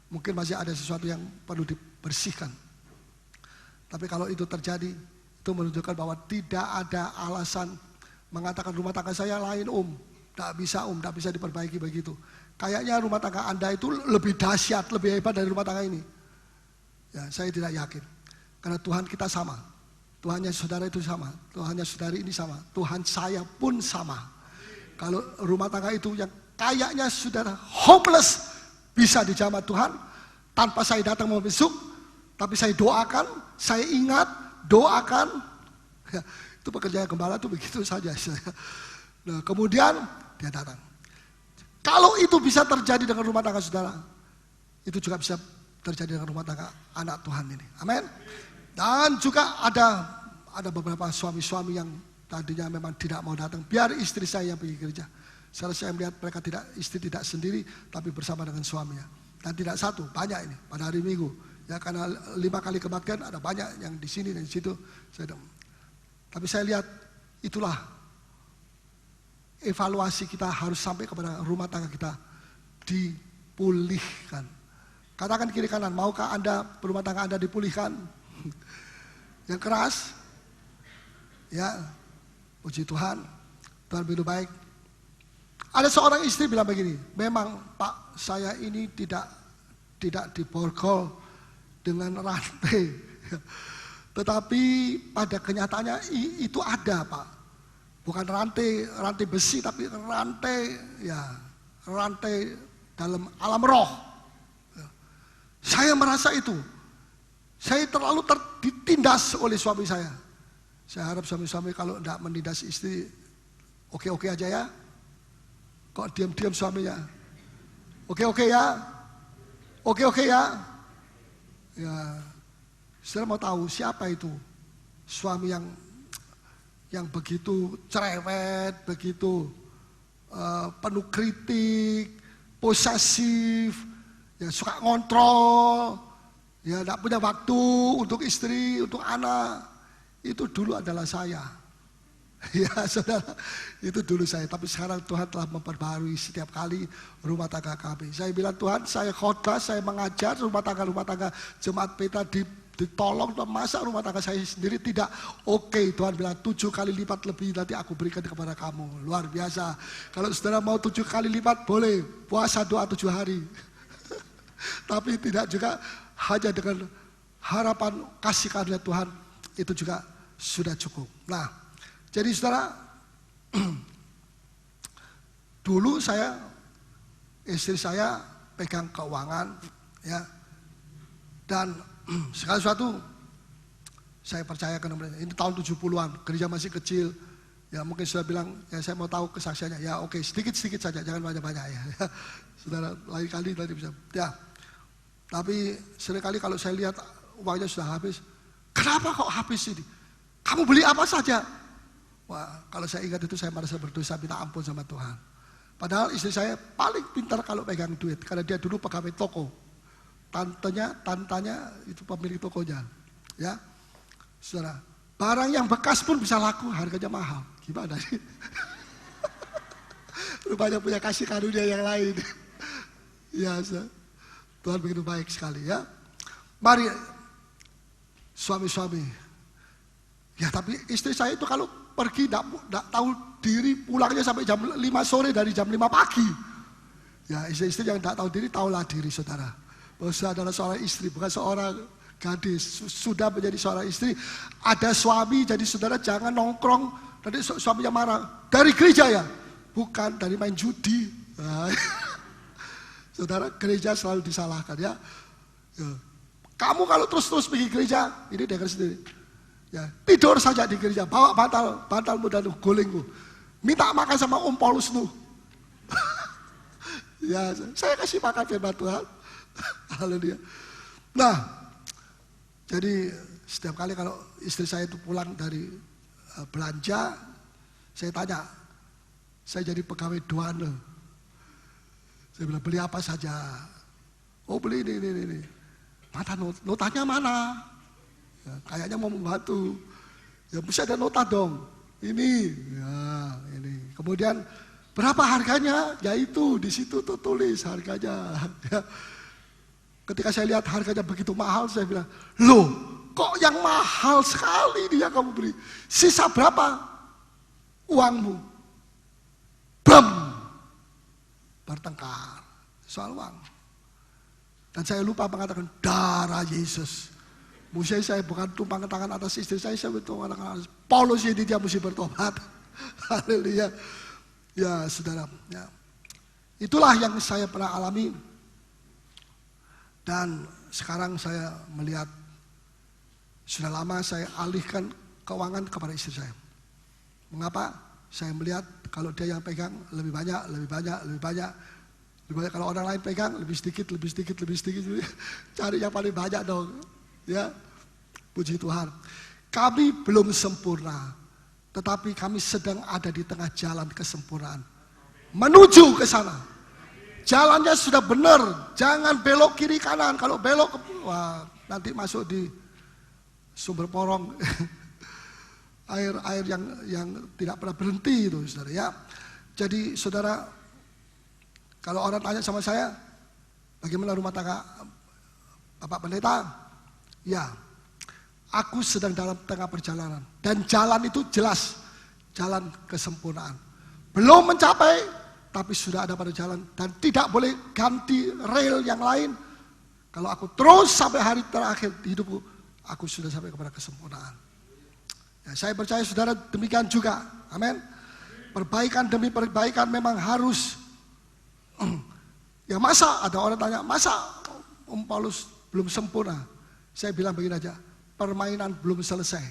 Mungkin masih ada sesuatu yang perlu dibersihkan. Tapi kalau itu terjadi, itu menunjukkan bahwa tidak ada alasan mengatakan rumah tangga saya lain tidak bisa diperbaiki begitu. Kayaknya rumah tangga Anda itu lebih dahsyat, lebih hebat dari rumah tangga ini. Ya, saya tidak yakin. Karena Tuhan kita sama. Tuhannya saudara itu sama. Tuhannya saudari ini sama. Tuhan saya pun sama. Kalau rumah tangga itu yang kayaknya sudah hopeless, bisa dijamah Tuhan, tanpa saya datang membesuk, tapi saya doakan, saya ingat, doakan. Ya, itu pekerjaan gembala itu begitu saja. Nah, kemudian dia datang. Kalau itu bisa terjadi dengan rumah tangga saudara, itu juga bisa terjadi dengan rumah tangga anak Tuhan ini. Amin. Dan juga ada beberapa suami-suami yang tadinya memang tidak mau datang, biar istri saya yang pergi kerja. Setelah saya melihat mereka istri tidak sendiri, tapi bersama dengan suaminya. Dan tidak satu, banyak ini pada hari Minggu. Ya karena 5 kali kebaktian ada banyak yang di sini dan di situ. Tapi saya lihat itulah evaluasi kita harus sampai kepada rumah tangga kita dipulihkan. Katakan kiri kanan, maukah Anda rumah tangga Anda dipulihkan? Yang keras, ya. Puji Tuhan, Tuhan begitu baik. Ada seorang istri bilang begini, memang Pak, saya ini tidak diborgol dengan rantai. Tetapi pada kenyataannya itu ada Pak. Bukan rantai besi, tapi rantai dalam alam roh. Saya merasa itu. Saya terlalu ditindas oleh suami saya. Saya harap suami-suami kalau tidak menindas istri, oke-oke aja ya. Kok diam-diam suaminya? Oke-oke ya? Oke-oke ya? Ya, saya mau tahu siapa itu suami yang begitu cerewet, begitu penuh kritik, posesif, ya suka ngontrol, ya tidak punya waktu untuk istri, untuk anak. Itu dulu adalah saya. Ya saudara, itu dulu saya. Tapi sekarang Tuhan telah memperbarui setiap kali rumah tangga kami. Saya bilang Tuhan, saya khotbah, saya mengajar rumah tangga jemaat peta ditolong. Masa rumah tangga saya sendiri tidak? Oke, Tuhan bilang 7 kali lipat lebih nanti aku berikan kepada kamu. Luar biasa. Kalau saudara mau 7 kali lipat boleh, puasa doa 7 hari. Tapi tidak juga hanya dengan harapan kasih karunia Tuhan, itu juga sudah cukup. Nah, jadi saudara, dulu istri saya pegang keuangan, ya, dan segala sesuatu saya percayakan kepada ini tahun 70-an, gereja masih kecil, ya mungkin sudah bilang, ya saya mau tahu kesaksiannya, ya oke, sedikit-sedikit saja, jangan banyak-banyak ya. Saudara, lain kali nanti bisa, ya. Tapi seringkali kalau saya lihat uangnya sudah habis, kenapa kok habis ini? Kamu beli apa saja? Wah, kalau saya ingat itu saya merasa berdosa, minta ampun sama Tuhan. Padahal istri saya paling pintar kalau pegang duit, karena dia dulu pegawai toko. Tantanya itu pemilik tokonya. Ya, saudara, barang yang bekas pun bisa laku, harganya mahal. Gimana sih? Rupanya punya kasih karunia yang lain. Ya, Tuhan begitu baik sekali ya. Mari suami-suami. Ya tapi istri saya itu kalau pergi tidak tahu diri, pulangnya sampai jam 5 sore dari jam 5 pagi. Ya istri-istri yang tidak tahu diri, tahulah diri saudara. Bahwa saya adalah seorang istri, bukan seorang gadis. Sudah menjadi seorang istri. Ada suami, jadi saudara jangan nongkrong. Nanti suaminya marah. Dari gereja ya? Bukan, dari main judi. Nah, saudara, gereja selalu disalahkan ya. Kamu kalau terus-terus pergi gereja, ini dengar sendiri. Ya, tidur saja di gereja, bawa bantalmu dan gulingmu. Minta makan sama Om Paulus nu. Ya, saya kasih makan firman Tuhan. Haleluya. Nah, jadi setiap kali kalau istri saya itu pulang dari belanja, saya tanya, saya jadi pegawai douane. Saya bilang, beli apa saja? Oh beli ini. Mana notanya mana? Ya, kayaknya mau membantu. Ya mesti ada nota dong. Ini, ya ini. Kemudian berapa harganya? Ya itu di situ tuh tulis harganya. Ya. Ketika saya lihat harganya begitu mahal, saya bilang, loh kok yang mahal sekali ini yang kamu beli? Sisa berapa uangmu? Bam! Bertengkar soal uang. Dan saya lupa mengatakan darah Yesus. Mesti saya bukan tumpang tangan atas istri saya betul mengatakan Paulus ini dia mesti bertobat. Haleluya. Ya saudara. Ya. Itulah yang saya pernah alami. Dan sekarang saya melihat sudah lama saya alihkan keuangan kepada istri saya. Mengapa? Saya melihat kalau dia yang pegang lebih banyak. Kalau orang lain pegang lebih sedikit. Cari yang paling banyak dong. Ya, puji Tuhan. Kami belum sempurna, tetapi kami sedang ada di tengah jalan kesempurnaan. Menuju ke sana. Jalannya sudah benar, jangan belok kiri kanan. Kalau belok, wah, nanti masuk di sumber porong. air yang tidak pernah berhenti itu, saudara ya. Jadi saudara, kalau orang tanya sama saya, bagaimana rumah tangga Bapak Pendeta? Ya, aku sedang dalam tengah perjalanan. Dan jalan itu jelas, jalan kesempurnaan. Belum mencapai, tapi sudah ada pada jalan. Dan tidak boleh ganti rel yang lain. Kalau aku terus sampai hari terakhir di hidupku, aku sudah sampai kepada kesempurnaan. Ya, saya percaya saudara demikian juga. Amin. Perbaikan demi perbaikan memang harus. Ya masa ada orang tanya, masa Om Paulus belum sempurna? Saya bilang begini aja, permainan belum selesai.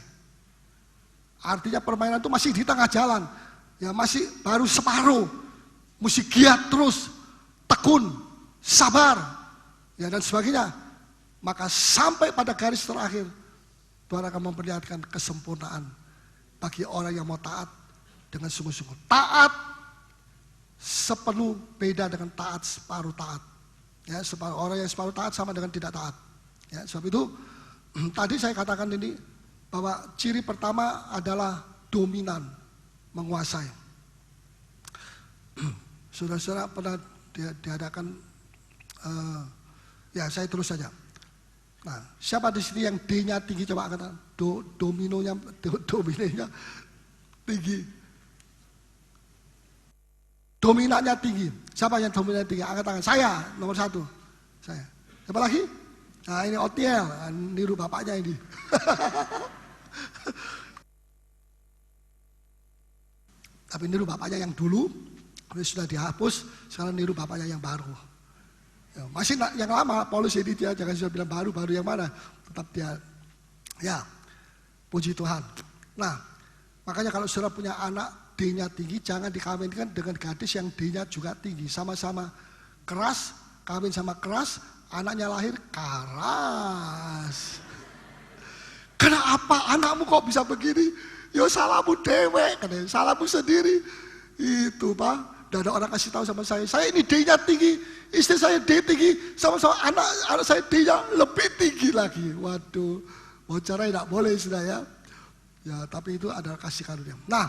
Artinya permainan itu masih di tengah jalan. Ya masih baru separuh. Mesti giat terus, tekun, sabar, ya dan sebagainya. Maka sampai pada garis terakhir, Tuhan akan memperlihatkan kesempurnaan bagi orang yang mau taat dengan sungguh-sungguh. Taat sepenuh beda dengan taat separuh taat. Ya, orang yang separuh taat sama dengan tidak taat. Ya, sebab itu tadi saya katakan ini bahwa ciri pertama adalah dominan, menguasai. Saudara-saudara pernah diadakan, ya saya terus saja. Nah, siapa di sini yang D-nya tinggi? Coba katakan, dominenya tinggi. Dominannya tinggi. Siapa yang dominannya tinggi? Angkat tangan. Saya, nomor 1. Saya. Siapa lagi? Nah ini Otiel, niru bapaknya ini. Tapi niru bapaknya yang dulu, sudah dihapus, sekarang niru bapaknya yang baru. Ya, masih yang lama, Paulus ini dia jangan sudah bilang baru yang mana, tetap dia. Ya, puji Tuhan. Nah, makanya kalau saudara punya anak D-nya tinggi, jangan dikawinkan dengan gadis yang D-nya juga tinggi, sama-sama keras, kawin sama keras. Anaknya lahir keras. Kenapa anakmu kok bisa begini? Yo salahmu dewek, katanya, salahmu sendiri. Itu Pak. Dan ada orang kasih tahu sama saya ini D-nya tinggi, istri saya D tinggi, sama-sama anak saya D-nya lebih tinggi lagi. Waduh, bocoran tidak boleh sudah ya. Ya, tapi itu adalah kasih karunia. Nah,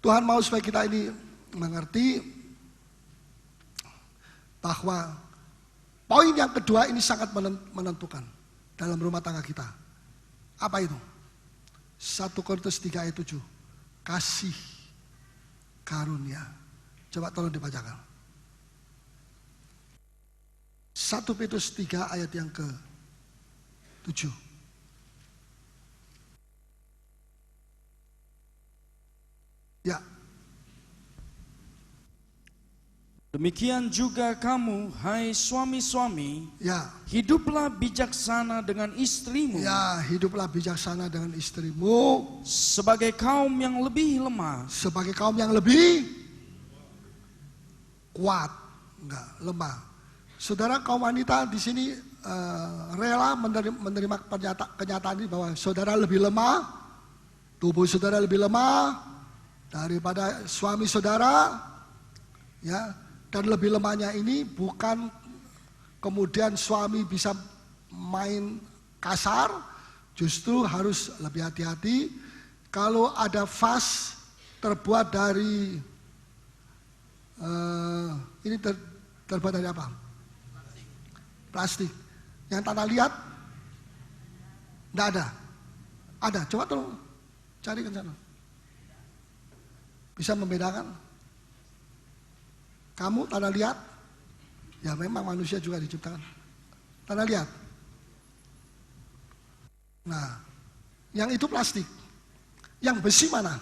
Tuhan mau supaya kita ini mengerti bahwa poin yang kedua ini sangat menentukan dalam rumah tangga kita. Apa itu? 1 Korintus 3 ayat 7. Kasih karunia. Coba tolong dibacakan. 1 Petrus 3 ayat yang ke-7. Ya. Demikian juga kamu, hai suami-suami, Ya. hiduplah bijaksana dengan istrimu. Ya, hiduplah bijaksana dengan istrimu Sebagai kaum yang lebih lemah. sebagai kaum yang lebih kuat, enggak lemah. Saudara kaum wanita di sini rela menerima kenyataan ini bahwa saudara lebih lemah, tubuh saudara lebih lemah daripada suami saudara, ya. Dan lebih lemahnya ini bukan kemudian suami bisa main kasar, justru harus lebih hati-hati. Kalau ada vas terbuat dari ini terbuat dari apa? Plastik. Yang tanah liat? Tidak ada. Ada. Coba tolong cari ke sana. Bisa membedakan? Kamu tanah liat? Ya memang manusia juga diciptakan tanah liat. Nah, yang itu plastik. Yang besi mana?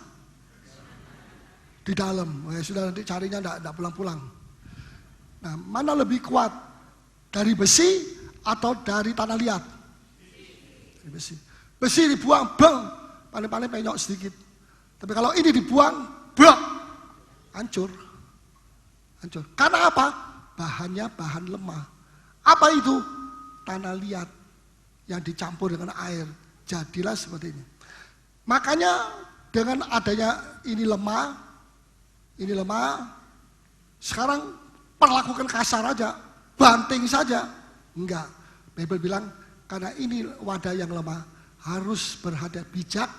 Di dalam. Sudah nanti carinya tidak pulang-pulang. Nah, mana lebih kuat? Dari besi atau dari tanah liat? Dari besi. Besi dibuang, bang, paling-paling penyok sedikit. Tapi kalau ini dibuang, bang, hancur. Hancur. Karena apa? Bahannya bahan lemah. Apa itu? Tanah liat yang dicampur dengan air. Jadilah seperti ini. Makanya dengan adanya ini lemah, sekarang perlakukan kasar aja, banting saja. Enggak. Bible bilang karena ini wadah yang lemah harus berhati bijak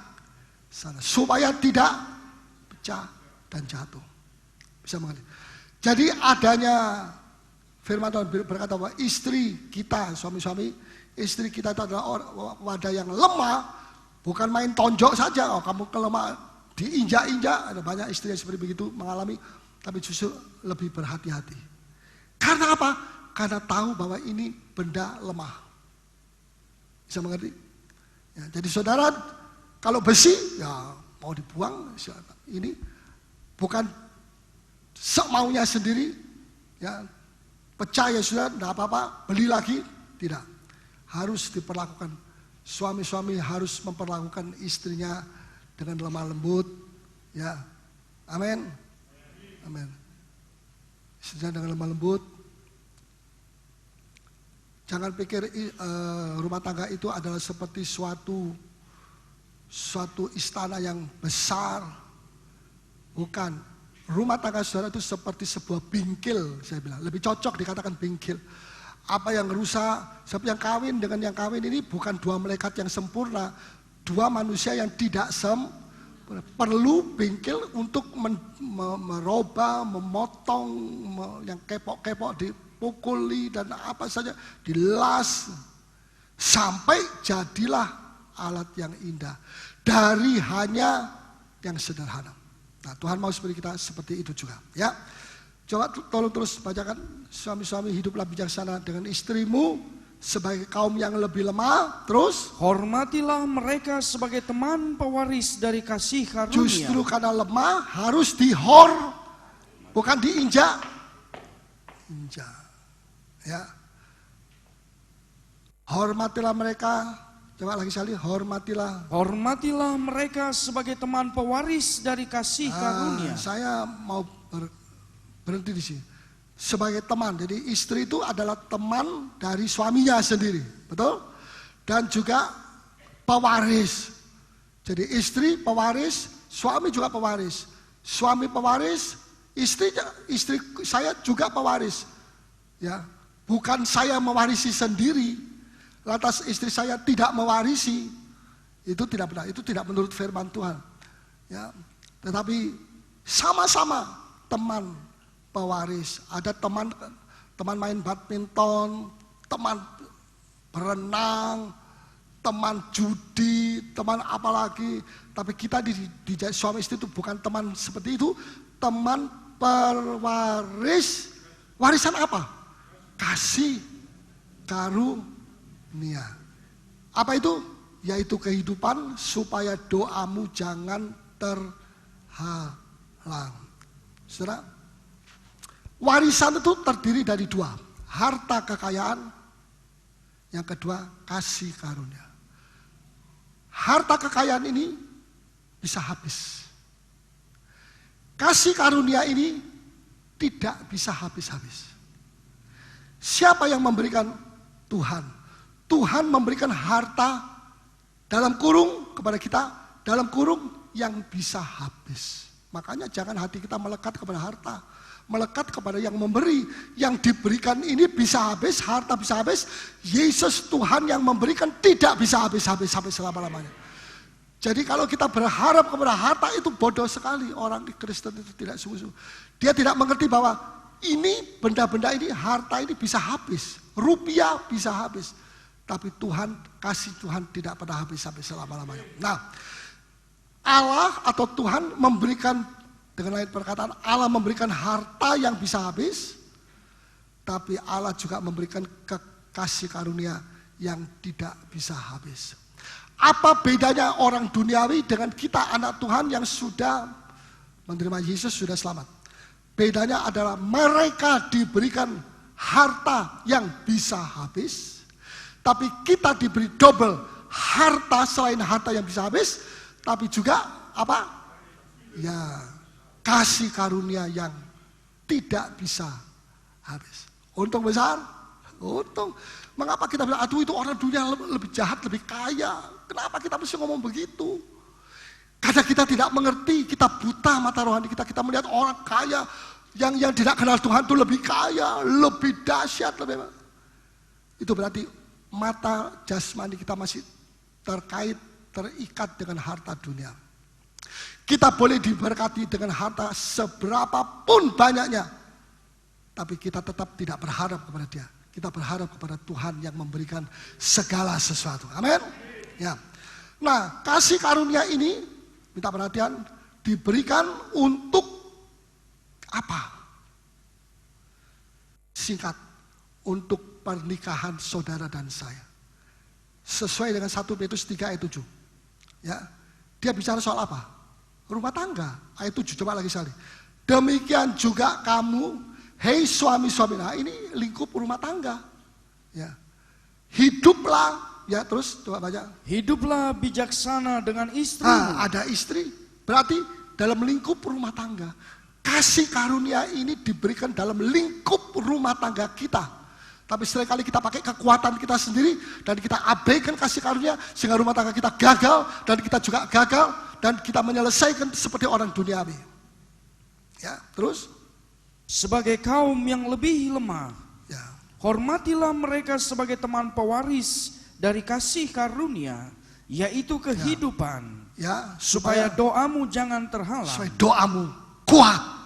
sana supaya tidak pecah dan jatuh. Bisa mengerti? Jadi adanya firman Tuhan berkata bahwa istri kita, suami-suami, istri kita itu adalah wadah yang lemah, bukan main tonjok saja. Oh, kamu kelemah, diinjak-injak. Ada banyak istri yang seperti begitu mengalami, tapi justru lebih berhati-hati. Karena apa? Karena tahu bahwa ini benda lemah. Bisa mengerti? Ya, jadi saudara, kalau besi, ya mau dibuang, ini bukan semaunya sendiri, ya pecah ya sudah, tidak apa-apa, beli lagi, tidak. Harus diperlakukan. Suami-suami harus memperlakukan istrinya dengan lemah lembut, ya. Amin. Amin. Istrinya dengan lemah lembut. Jangan pikir rumah tangga itu adalah seperti suatu istana yang besar. Bukan. Rumah tangga saudara itu seperti sebuah bingkil, saya bilang. Lebih cocok dikatakan bingkil. Apa yang rusak, sebab yang kawin dengan yang kawin ini bukan dua malaikat yang sempurna. Dua manusia yang tidak sempurna. Perlu bingkil untuk merubah, memotong, yang kepok-kepok dipukuli dan apa saja. Dilas. Sampai jadilah alat yang indah. Dari hanya yang sederhana. Nah, Tuhan mau seperti kita seperti itu juga, ya. Coba tolong terus bacakan, suami-suami hiduplah bijaksana dengan istrimu sebagai kaum yang lebih lemah. Terus, hormatilah mereka sebagai teman pewaris dari kasih karunia. Justru karena lemah harus bukan diinjak. Injak. Ya. Hormatilah mereka. Coba lagi sekali, hormatilah mereka sebagai teman pewaris dari kasih karunia. Saya mau berhenti di sini. Sebagai teman, jadi istri itu adalah teman dari suaminya sendiri, betul? Dan juga pewaris. Jadi istri pewaris, suami juga pewaris. Suami pewaris, istri saya juga pewaris. Ya, bukan saya mewarisi sendiri, lantas istri saya tidak mewarisi. Itu tidak benar, itu tidak menurut firman Tuhan. Ya, tetapi sama-sama teman pewaris. Ada teman main badminton, teman berenang, teman judi, teman apalagi. Tapi kita di suami istri itu bukan teman seperti itu, teman pewaris. Warisan apa? Kasih karunia. Apa itu? Yaitu kehidupan supaya doamu jangan terhalang. Saudara, warisan itu terdiri dari dua, harta kekayaan, yang kedua kasih karunia. Harta kekayaan ini bisa habis. Kasih karunia ini tidak bisa habis-habis. Siapa yang memberikan? Tuhan. Tuhan memberikan harta dalam kurung kepada kita, dalam kurung yang bisa habis. Makanya jangan hati kita melekat kepada harta, melekat kepada yang memberi. Yang diberikan ini bisa habis, harta bisa habis. Yesus Tuhan yang memberikan tidak bisa habis-habis sampai selama-lamanya. Jadi kalau kita berharap kepada harta itu bodoh sekali. Orang Kristen itu tidak sungguh-sungguh. Dia tidak mengerti bahwa ini benda-benda ini, harta ini bisa habis. Rupiah bisa habis. Tapi Tuhan, kasih Tuhan tidak pernah habis sampai selama-lamanya. Nah, Allah atau Tuhan memberikan, dengan lain perkataan, Allah memberikan harta yang bisa habis. Tapi Allah juga memberikan kasih karunia yang tidak bisa habis. Apa bedanya orang duniawi dengan kita anak Tuhan yang sudah menerima Yesus, sudah selamat? Bedanya adalah mereka diberikan harta yang bisa habis, tapi kita diberi double harta selain harta yang bisa habis, tapi juga apa? Ya, kasih karunia yang tidak bisa habis. Untung besar, untung. Mengapa kita bilang, aduh itu orang dunia lebih jahat, lebih kaya. Kenapa kita mesti ngomong begitu? Karena kita tidak mengerti, kita buta mata rohani kita. Kita melihat orang kaya yang tidak kenal Tuhan itu lebih kaya, lebih dahsyat. Itu berarti mata jasmani kita masih terikat dengan harta dunia. Kita boleh diberkati dengan harta seberapapun banyaknya, tapi kita tetap tidak berharap kepada Dia. Kita berharap kepada Tuhan yang memberikan segala sesuatu. Amin. Ya. Nah, kasih karunia ini, minta perhatian, diberikan untuk apa? Singkat, untuk pernikahan saudara dan saya. Sesuai dengan 1 Petrus 3 ayat 7. Ya. Dia bicara soal apa? Rumah tangga. Ayat 7, coba lagi sekali. Demikian juga kamu, hei suami-suami. Nah, ini lingkup rumah tangga. Ya. Hiduplah, ya terus coba baca. Hiduplah bijaksana dengan istri. Nah, ada istri. Berarti dalam lingkup rumah tangga. Kasih karunia ini diberikan dalam lingkup rumah tangga kita. Tapi seringkali kita pakai kekuatan kita sendiri dan kita abaikan kasih karunia sehingga rumah tangga kita gagal dan kita juga gagal dan kita menyelesaikan seperti orang duniawi. Ya, terus sebagai kaum yang lebih lemah, ya, hormatilah mereka sebagai teman pewaris dari kasih karunia, yaitu kehidupan. Ya, supaya doamu jangan terhalang. Supaya doamu kuat.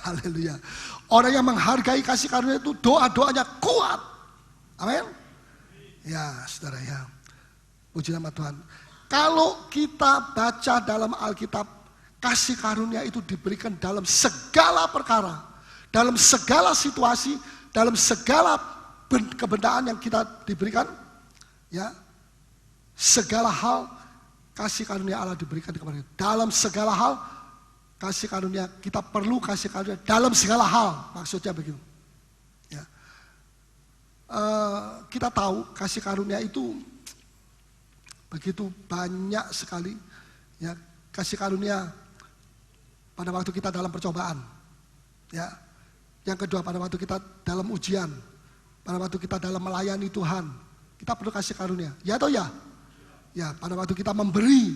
Haleluya. Orang yang menghargai kasih karunia itu doa-doanya kuat. Amin. Ya, saudara ya. Puji nama Tuhan. Kalau kita baca dalam Alkitab, kasih karunia itu diberikan dalam segala perkara, dalam segala situasi, dalam segala kebenaran yang kita diberikan, ya, segala hal kasih karunia Allah diberikan kepada kita. Dalam segala hal kasih karunia, kita perlu kasih karunia dalam segala hal, maksudnya begitu. Ya. Kita tahu kasih karunia itu begitu banyak sekali. Ya, kasih karunia pada waktu kita dalam percobaan. Ya. Yang kedua, pada waktu kita dalam ujian, pada waktu kita dalam melayani Tuhan, kita perlu kasih karunia. Ya atau ya? Ya, pada waktu kita memberi,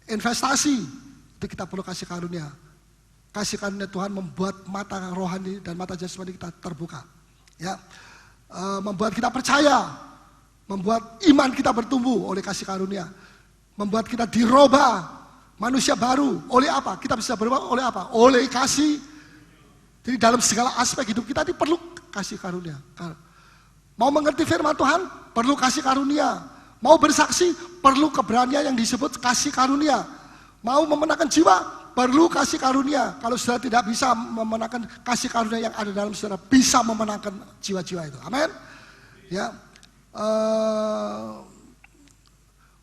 investasi, itu kita perlu kasih karunia. Kasih karunia Tuhan membuat mata rohani dan mata jasmani kita terbuka. Ya, membuat kita percaya, membuat iman kita bertumbuh oleh kasih karunia, membuat kita dirubah manusia baru. Oleh apa? Kita bisa berubah oleh apa? Oleh kasih. Jadi dalam segala aspek hidup kita ini perlu kasih karunia. Mau mengerti firman Tuhan, perlu kasih karunia. Mau bersaksi, perlu keberanian yang disebut kasih karunia. Mau memenangkan jiwa, perlu kasih karunia. Kalau saudara tidak bisa memenangkan kasih karunia yang ada dalam saudara, bisa memenangkan jiwa-jiwa itu. Amin. Ya.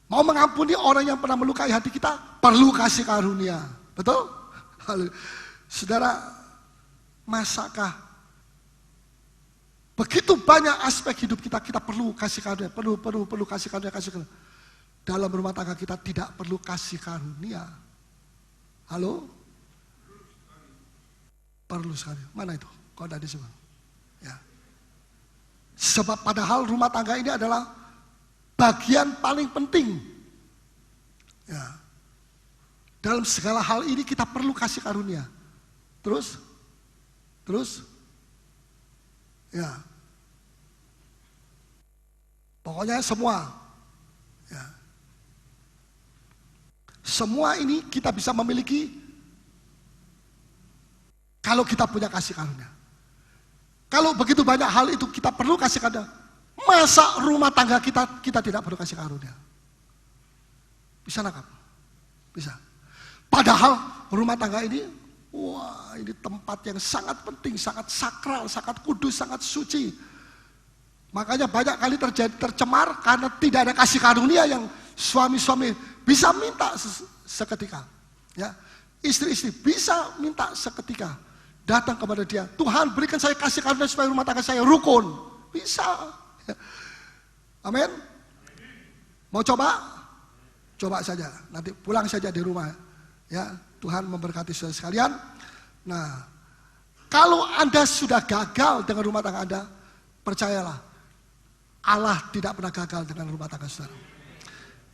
Mau mengampuni orang yang pernah melukai hati kita, perlu kasih karunia. Betul? Saudara, masakah begitu banyak aspek hidup kita, kita perlu kasih karunia, perlu kasih karunia, Dalam rumah tangga kita tidak perlu kasih karunia. Halo? Perlu sekali. Mana itu? Kok ada disebut? Ya. Sebab padahal rumah tangga ini adalah bagian paling penting. Ya. Dalam segala hal ini kita perlu kasih karunia. Terus? Ya. Pokoknya semua. Ya. Semua ini kita bisa memiliki kalau kita punya kasih karunia. Kalau begitu banyak hal itu kita perlu kasih karunia. Masa rumah tangga kita tidak perlu kasih karunia? Bisa nangkap? Bisa. Padahal rumah tangga ini, wah, ini tempat yang sangat penting, sangat sakral, sangat kudus, sangat suci. Makanya banyak kali terjadi tercemar karena tidak ada kasih karunia yang suami-suami bisa minta seketika. Ya, istri-istri bisa minta seketika. Datang kepada dia, Tuhan berikan saya kasih karunia supaya rumah tangga saya rukun. Bisa. Ya. Amin. Mau coba? Coba saja. Nanti pulang saja di rumah. Ya, Tuhan memberkati saudara sekalian. Nah, kalau Anda sudah gagal dengan rumah tangga Anda, percayalah, Allah tidak pernah gagal dengan rumah tangga saudara.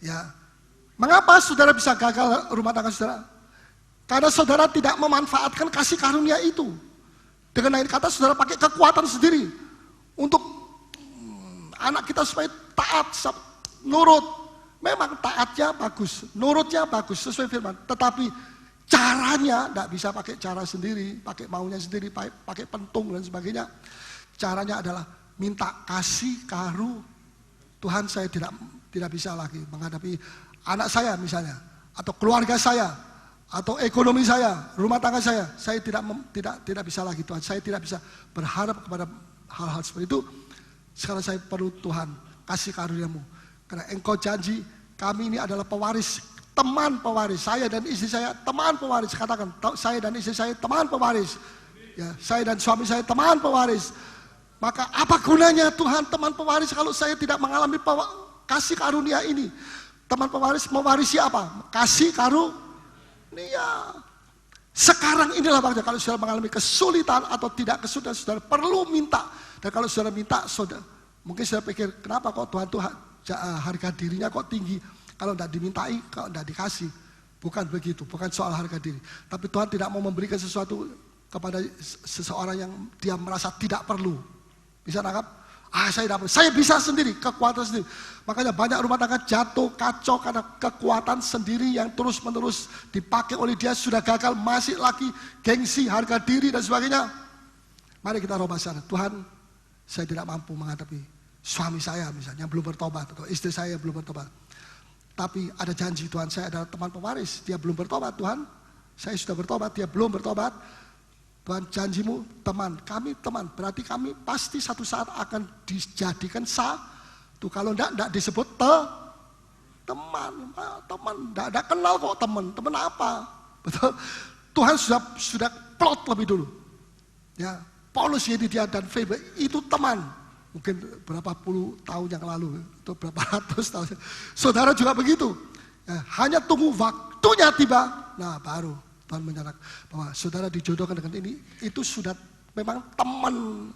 Ya, mengapa saudara bisa gagal rumah tangga saudara? Karena saudara tidak memanfaatkan kasih karunia itu. Dengan lain kata, saudara pakai kekuatan sendiri untuk anak kita supaya taat, nurut. Memang taatnya bagus, nurutnya bagus sesuai firman. Tetapi caranya tidak bisa pakai cara sendiri, pakai maunya sendiri, pakai pentung dan sebagainya. Caranya adalah minta kasih karu. Tuhan, saya tidak bisa lagi menghadapi anak saya misalnya, atau keluarga saya, atau ekonomi saya, rumah tangga saya tidak bisa lagi Tuhan. Saya tidak bisa berharap kepada hal-hal seperti itu. Sekarang saya perlu Tuhan, kasih karunia-Mu. Karena Engkau janji kami ini adalah pewaris, teman pewaris. Saya dan istri saya teman pewaris. Katakan, saya dan istri saya teman pewaris. Ya, saya dan suami saya teman pewaris. Maka apa gunanya Tuhan teman pewaris kalau saya tidak mengalami kasih karunia ini? Teman pewaris mewarisi apa? Kasih karunia. Sekarang inilah waktunya kalau saudara mengalami kesulitan atau tidak kesulitan, saudara perlu minta. Dan kalau saudara minta, saudara mungkin saudara pikir, kenapa kok Tuhan harga dirinya kok tinggi? Kalau tidak dimintai, kalau tidak dikasih. Bukan begitu, bukan soal harga diri. Tapi Tuhan tidak mau memberikan sesuatu kepada seseorang yang dia merasa tidak perlu. Bisa nangkap? Saya tidak perlu, saya bisa sendiri, kekuatan sendiri. Makanya banyak rumah tangga jatuh kacau karena kekuatan sendiri yang terus menerus dipakai oleh dia, sudah gagal, masih lagi gengsi, harga diri dan sebagainya. Mari kita robah sana. Tuhan, saya tidak mampu menghadapi suami saya misalnya yang belum bertobat, atau istri saya yang belum bertobat. Tapi ada janji Tuhan, saya adalah teman pewaris, dia belum bertobat. Tuhan, saya sudah bertobat, dia belum bertobat. Tuhan, janjimu teman, kami teman, berarti kami pasti satu saat akan dijadikan satu. Kalau enggak disebut teman, enggak kenal kok teman apa? Betul? Tuhan sudah plot lebih dulu. Ya, Paulus, Yedidia dan Febe itu teman. Mungkin berapa puluh tahun yang lalu, atau berapa ratus tahun. Saudara juga begitu. Ya, hanya tunggu waktunya tiba, nah baru Tuhan menyatakan bahwa saudara dijodohkan dengan ini. Itu sudah memang teman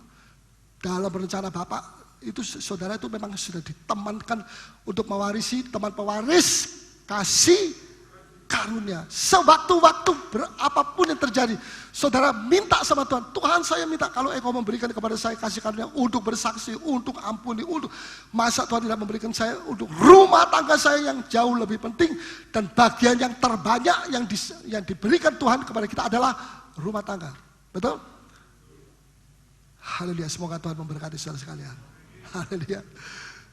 dalam rencana Bapak. Itu saudara itu memang sudah ditemankan untuk mewarisi, teman pewaris kasih karunia. Sewaktu-waktu apapun yang terjadi, saudara minta sama Tuhan. Tuhan, saya minta kalau Engkau memberikan kepada saya kasih karunia untuk bersaksi, untuk ampuni, untuk masa Tuhan tidak memberikan saya untuk rumah tangga saya yang jauh lebih penting, dan bagian yang terbanyak yang diberikan Tuhan kepada kita adalah rumah tangga. Betul? Haleluya, semoga Tuhan memberkati saudara sekalian. Haleluya.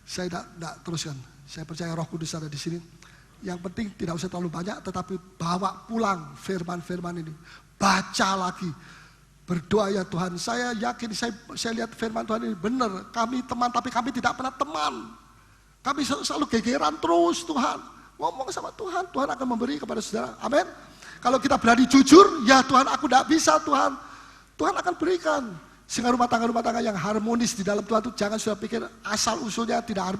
Saya tidak teruskan. Saya percaya Roh Kudus ada di sini. Yang penting tidak usah terlalu banyak, tetapi bawa pulang firman-firman ini. Baca lagi. Berdoa ya Tuhan. Saya yakin, saya lihat firman Tuhan ini benar. Kami teman, tapi kami tidak pernah teman. Kami selalu gegeran terus Tuhan. Ngomong sama Tuhan, Tuhan akan memberi kepada saudara. Amin. Kalau kita berani jujur, ya Tuhan aku tidak bisa Tuhan. Tuhan akan berikan. Sehingga rumah tangga yang harmonis di dalam Tuhan itu jangan sudah pikir asal usulnya tidak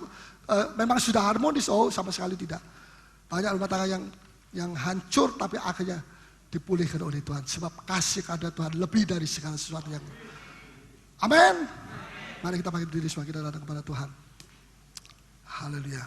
memang sudah harmonis. Oh, sama sekali tidak. Banyak rumah tangga yang hancur tapi akhirnya dipulihkan oleh Tuhan. Sebab kasih karunia Tuhan lebih dari segala sesuatu yang. Amin. Mari kita bangkit diri semua, kita datang kepada Tuhan. Haleluya.